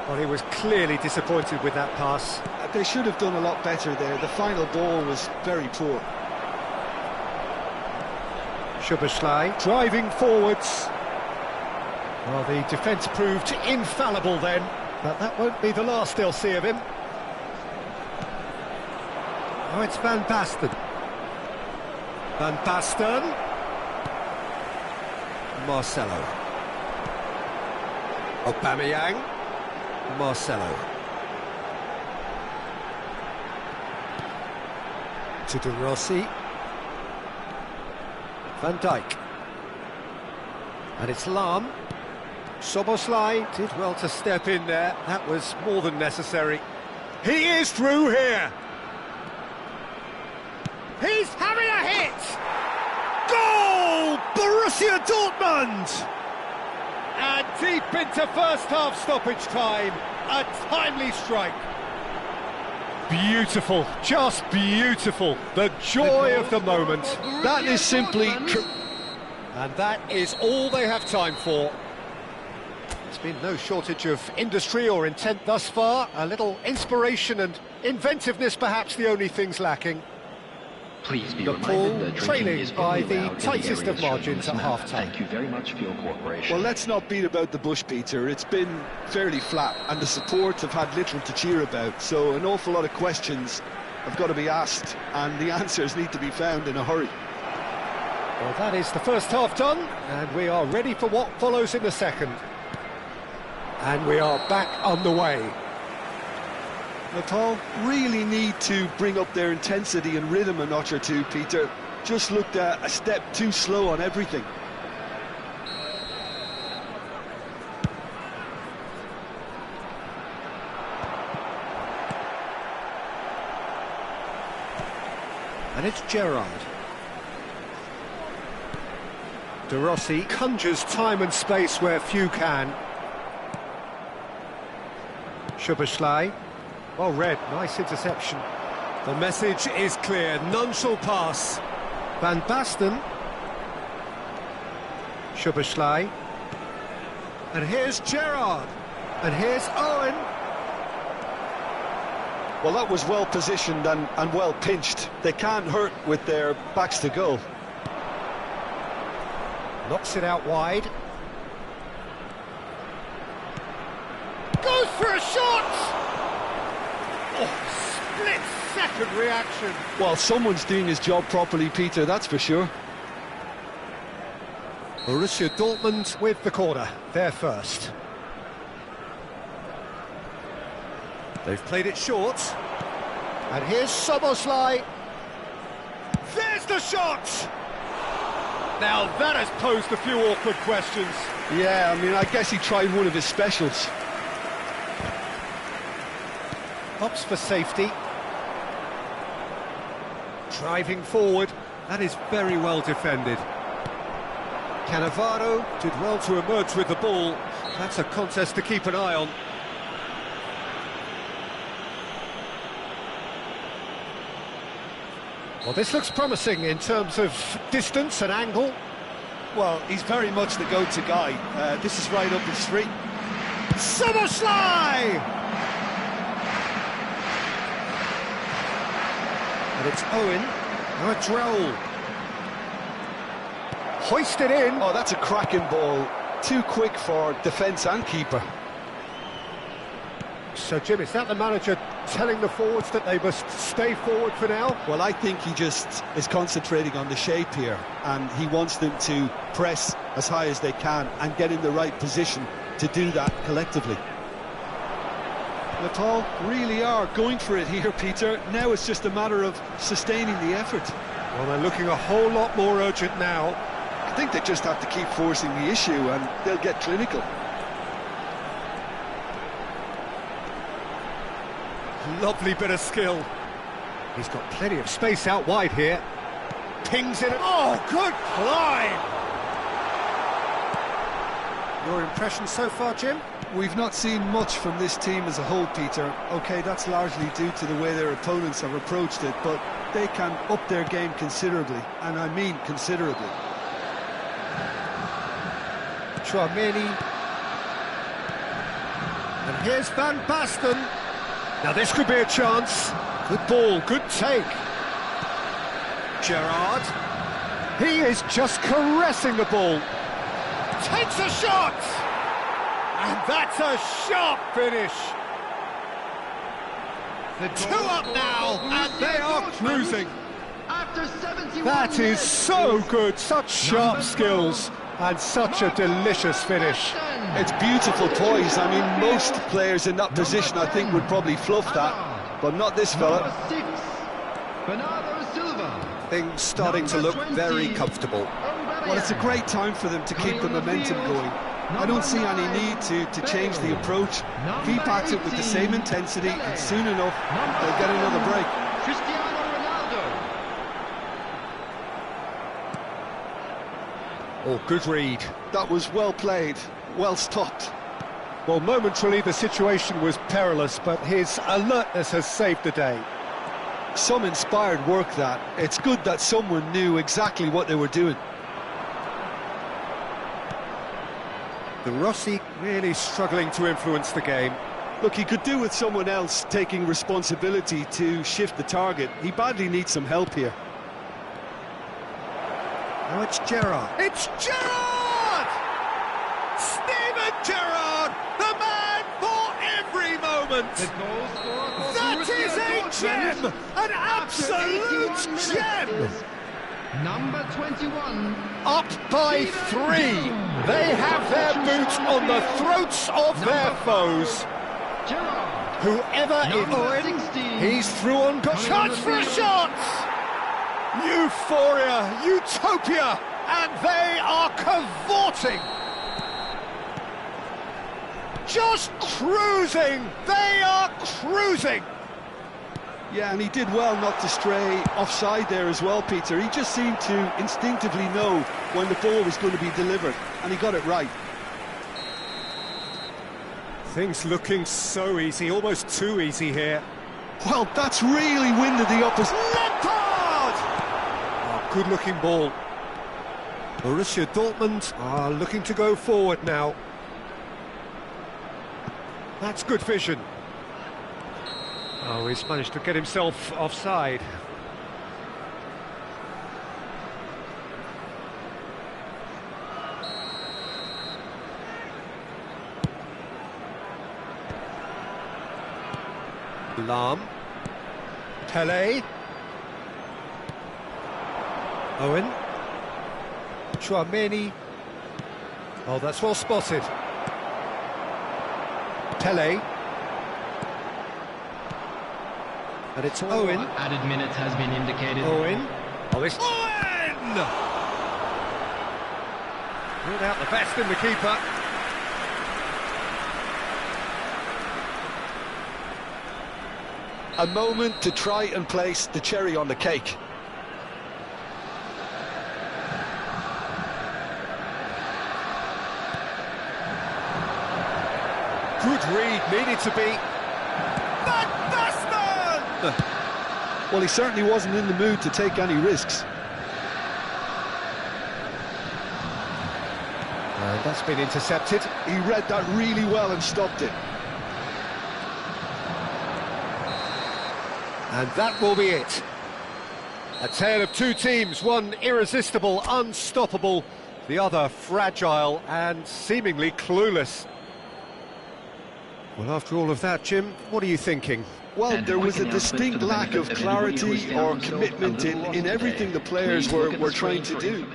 Well, he was clearly disappointed with that pass. They should have done a lot better there. The final ball was very poor. Szoboszlai driving forwards. Well, the defence proved infallible then, but that won't be the last they'll see of him. Oh, it's Van Basten. Van Basten. Marcelo. Aubameyang. Marcelo. To De Rossi. Van Dijk. And it's Lahm. Szoboszlai did well to step in there. That was more than necessary. He is through here. He's having a hit! Goal! Borussia Dortmund! And deep into first half stoppage time, a timely strike. Beautiful, just beautiful. The joy of the moment. That is simply... And that is all they have time for. There's been no shortage of industry or intent thus far. A little inspiration and inventiveness perhaps the only things lacking. Please be The reminded ball that trailing drinking is by only the allowed in tightest the of areas shown margins on at this map. half-time. Thank you very much for your cooperation. Well, let's not beat about the bush, Peter. It's been fairly flat, and the support have had little to cheer about. So an awful lot of questions have got to be asked, and the answers need to be found in a hurry. Well, that is the first half done, and we are ready for what follows in the second. And we are back on the way. Natal really need to bring up their intensity and rhythm a notch or two, Peter. Just looked a step too slow on everything. And it's Gerrard. De Rossi conjures time and space where few can. Szoboszlai. Well read, nice interception. The message is clear, none shall pass. Van Basten. Szoboszlai. And here's Gerrard. And here's Owen. Well, that was well positioned and well pinched. They can't hurt with their backs to goal. Knocks it out wide. Goes for a shot! Oh, split-second reaction. Well, someone's doing his job properly, Peter, that's for sure. Borussia Dortmund with the corner, they're first. They've played it short. And here's Szoboszlai. There's the shot! Now that has posed a few awkward questions. Yeah, I mean, I guess he tried one of his specials. Opts for safety. Driving forward. That is very well defended. Cannavaro did well to emerge with the ball. That's a contest to keep an eye on. Well, this looks promising in terms of distance and angle. Well, he's very much the go-to guy. This is right up his street. Szoboszlai! And it's Owen. Now it's Raul. Hoisted in. Oh, that's a cracking ball. Too quick for defence and keeper. So, Jim, is that the manager telling the forwards that they must stay forward for now? Well, I think he just is concentrating on the shape here, and he wants them to press as high as they can and get in the right position to do that collectively. Natal really are going for it here, Peter. Now it's just a matter of sustaining the effort. Well, they're looking a whole lot more urgent now. I think they just have to keep forcing the issue and they'll get clinical. Lovely bit of skill. He's got plenty of space out wide here. Pings in. Oh, good climb! Your impression so far, Jim? We've not seen much from this team as a whole, Peter. OK, that's largely due to the way their opponents have approached it, but they can up their game considerably, and I mean considerably. Chouameni. And here's Van Basten. Now this could be a chance. Good ball, good take. Gerrard. He is just caressing the ball. Takes a shot! And that's a sharp finish. The Two up now, and they are cruising. After 71 That is minutes, so good, such sharp Number skills, 12. and such a delicious finish. It's beautiful poise. I mean, most players in that position, I think, would probably fluff that, but not this fella. Number 6, Bernardo Silva. Things starting to look very comfortable. Well, it's a great time for them to keep the momentum going. I don't see any need to change the approach. Keep at it with the same intensity, and soon enough, they'll get another break. Cristiano Ronaldo. Oh, good read. That was well played, well stopped. Well, momentarily the situation was perilous, but his alertness has saved the day. Some inspired work, that. It's good that someone knew exactly what they were doing. The Rossi really struggling to influence the game. Look, he could do with someone else taking responsibility to shift the target. He badly needs some help here. Now it's Gerrard. It's Gerrard! Steven Gerrard, the man for every moment. The goal scorer for That is a gem, an absolute gem. Number 21. Up by 3. They have their boots on the throats of their foes. Gerrard. Whoever it Number is, 16. he's through on goal. Chance for a shot! Euphoria, utopia, and they are cavorting. Just cruising, they are cruising. Yeah, and he did well not to stray offside there as well, Peter. He just seemed to instinctively know when the ball was going to be delivered, and he got it right. Things looking so easy, almost too easy here. Well, that's really winded the opposition. Lampard! Oh, good-looking ball. Borussia Dortmund are looking to go forward now. That's good vision. Oh, he's managed to get himself offside. Lam. Pele. Owen. Chouameni. Oh, that's well spotted. Pele. And it's Owen. Added minutes has been indicated. Owen. Oh, it's Owen! Ruled out the best in the keeper. A moment to try and place the cherry on the cake. Good read, needed to be. Well, he certainly wasn't in the mood to take any risks. And that's been intercepted. He read that really well and stopped it. And that will be it. A tale of two teams, one irresistible, unstoppable, the other fragile and seemingly clueless. Well, after all of that, Jim, what are you thinking? Well, there was a distinct lack of clarity or commitment in everything the players were trying to do.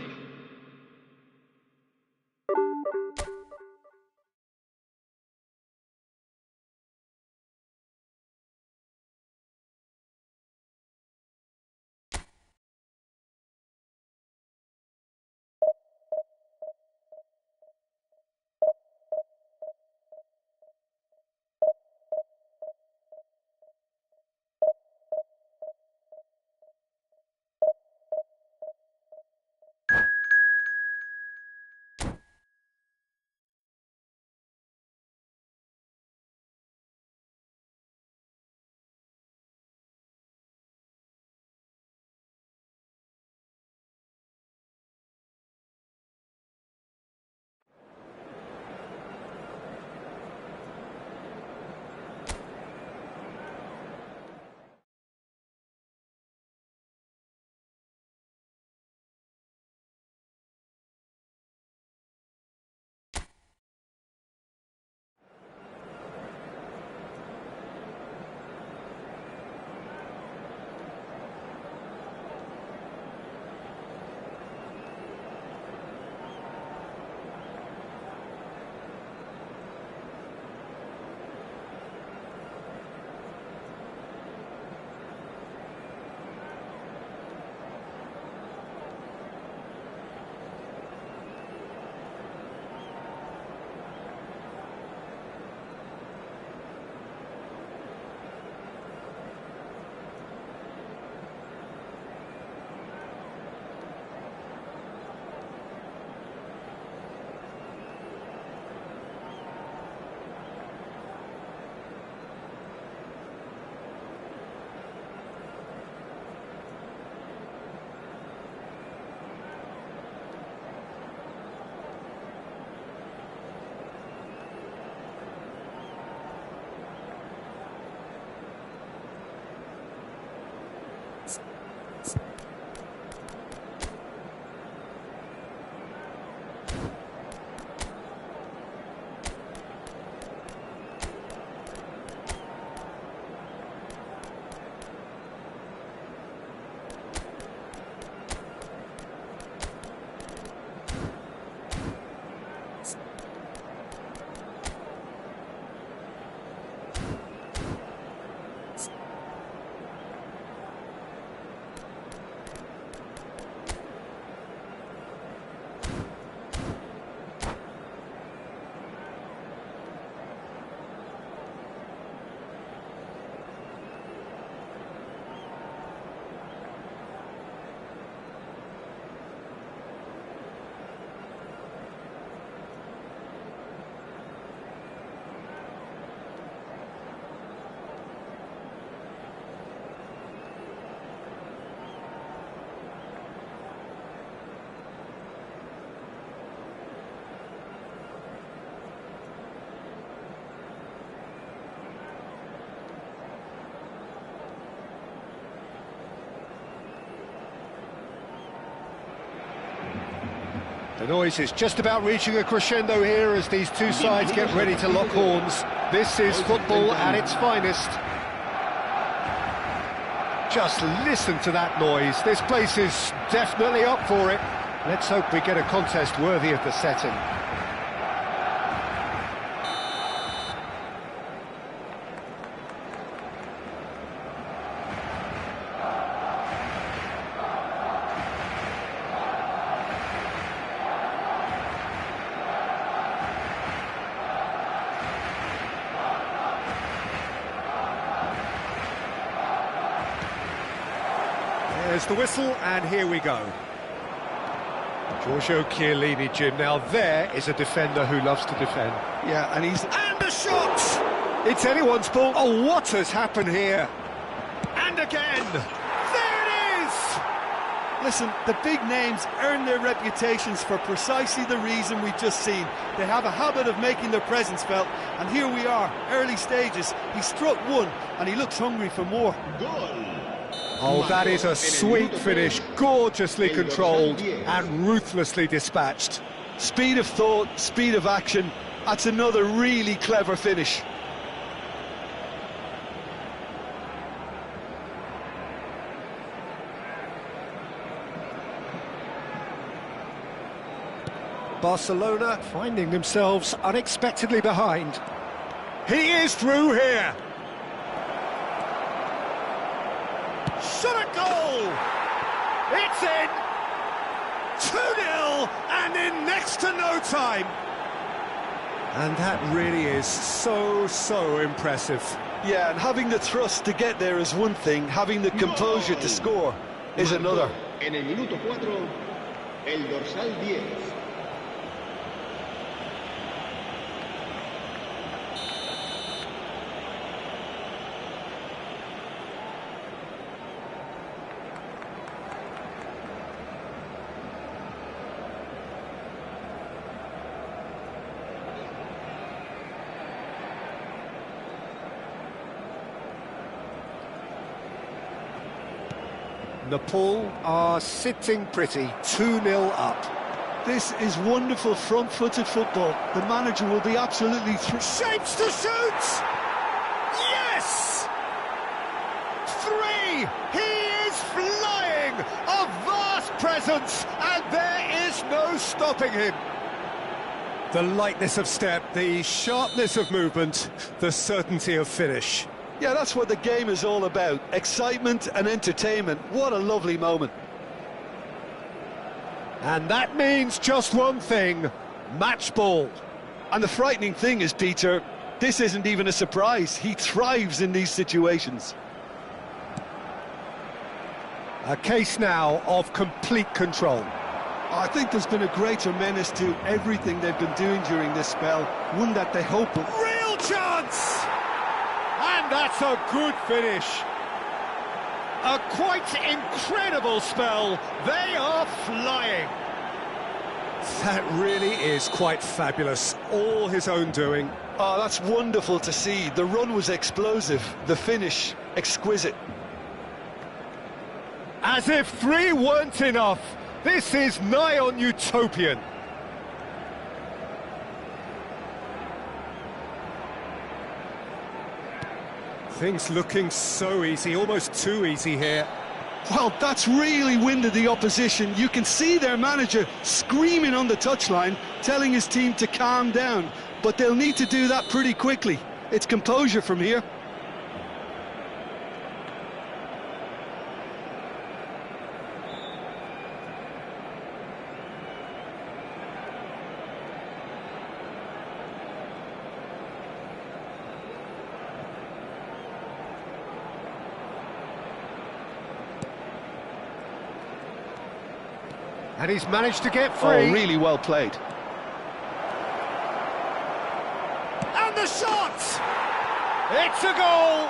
The noise is just about reaching a crescendo here as these two sides get ready to lock horns. This is football at its finest. Just listen to that noise. This place is definitely up for it. Let's hope we get a contest worthy of the setting. There's the whistle, and here we go. Giorgio Chiellini, Jim. Now there is a defender who loves to defend. Yeah, and he's... And a shot! It's anyone's ball. Oh, what has happened here? And again! There it is! Listen, the big names earn their reputations for precisely the reason we've just seen. They have a habit of making their presence felt, and here we are, early stages. He struck one, and he looks hungry for more. Oh, that is a sweet finish, gorgeously controlled and ruthlessly dispatched. Speed of thought, speed of action, that's another really clever finish. Barcelona finding themselves unexpectedly behind. He is through here. Shot a goal! It's in! 2-0 and in next to no time! And that really is so impressive. Yeah, and having the thrust to get there is one thing, having the composure to score is another. En el minuto 4, el dorsal 10. Nepal are sitting pretty, 2-0 up. This is wonderful front-footed football. The manager will be absolutely shapes to shoot! Yes! 3! He is flying! A vast presence, and there is no stopping him. The lightness of step, the sharpness of movement, the certainty of finish. Yeah, that's what the game is all about. Excitement and entertainment. What a lovely moment. And that means just one thing, match ball. And the frightening thing is, Peter, this isn't even a surprise. He thrives in these situations. A case now of complete control. I think there's been a greater menace to everything they've been doing during this spell. One that they hope will... Real chance! And that's a good finish. A quite incredible spell. They are flying. That really is quite fabulous. All his own doing. Oh, that's wonderful to see. The run was explosive. The finish, exquisite. As if 3 weren't enough. This is nigh on utopian. Things looking so easy, almost too easy here. Well, that's really winded the opposition. You can see their manager screaming on the touchline, telling his team to calm down. But they'll need to do that pretty quickly. It's composure from here. And he's managed to get free. Oh, really well played. And the shot! It's a goal!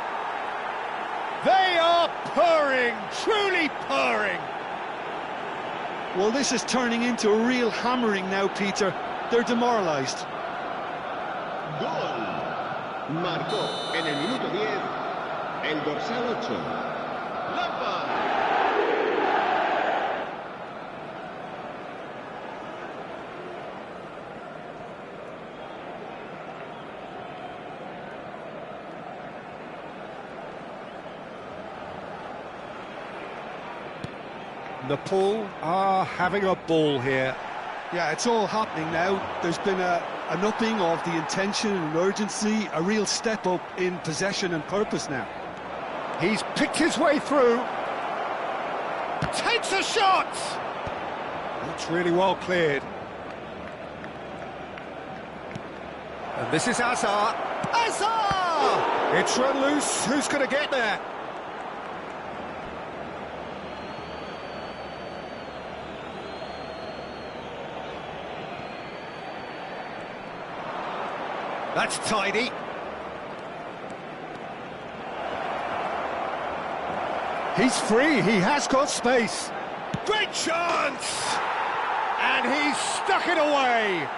They are purring, truly purring. Well, this is turning into a real hammering now, Peter. They're demoralised. Gol. Marcó en el minuto 10 el dorsal 8. Lampard. Nepal are having a ball here. Yeah, it's all happening now. There's been an upping of the intention and urgency, a real step up in possession and purpose now. He's picked his way through. Takes a shot! That's really well cleared. And this is Azar. Azar! It's run loose. Who's going to get there? That's tidy. He's free, he has got space. Great chance! And he's stuck it away.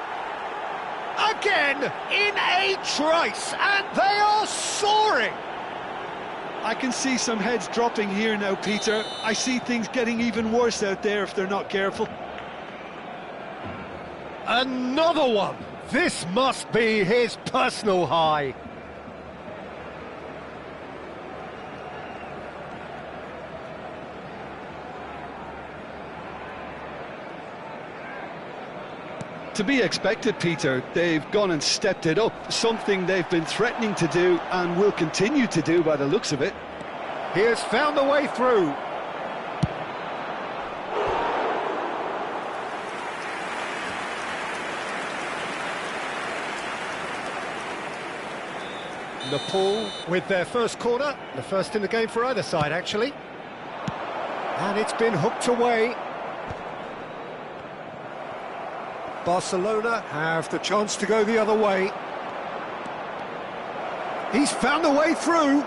Again, in a trice, and they are soaring. I can see some heads dropping here now, Peter. I see things getting even worse out there if they're not careful. Another one. This must be his personal high. To be expected, Peter. They've gone and stepped it up, something they've been threatening to do and will continue to do by the looks of it. He has found the way through. Nepal with their first corner, the first in the game for either side, actually. And it's been hooked away. Barcelona have the chance to go the other way. He's found a way through.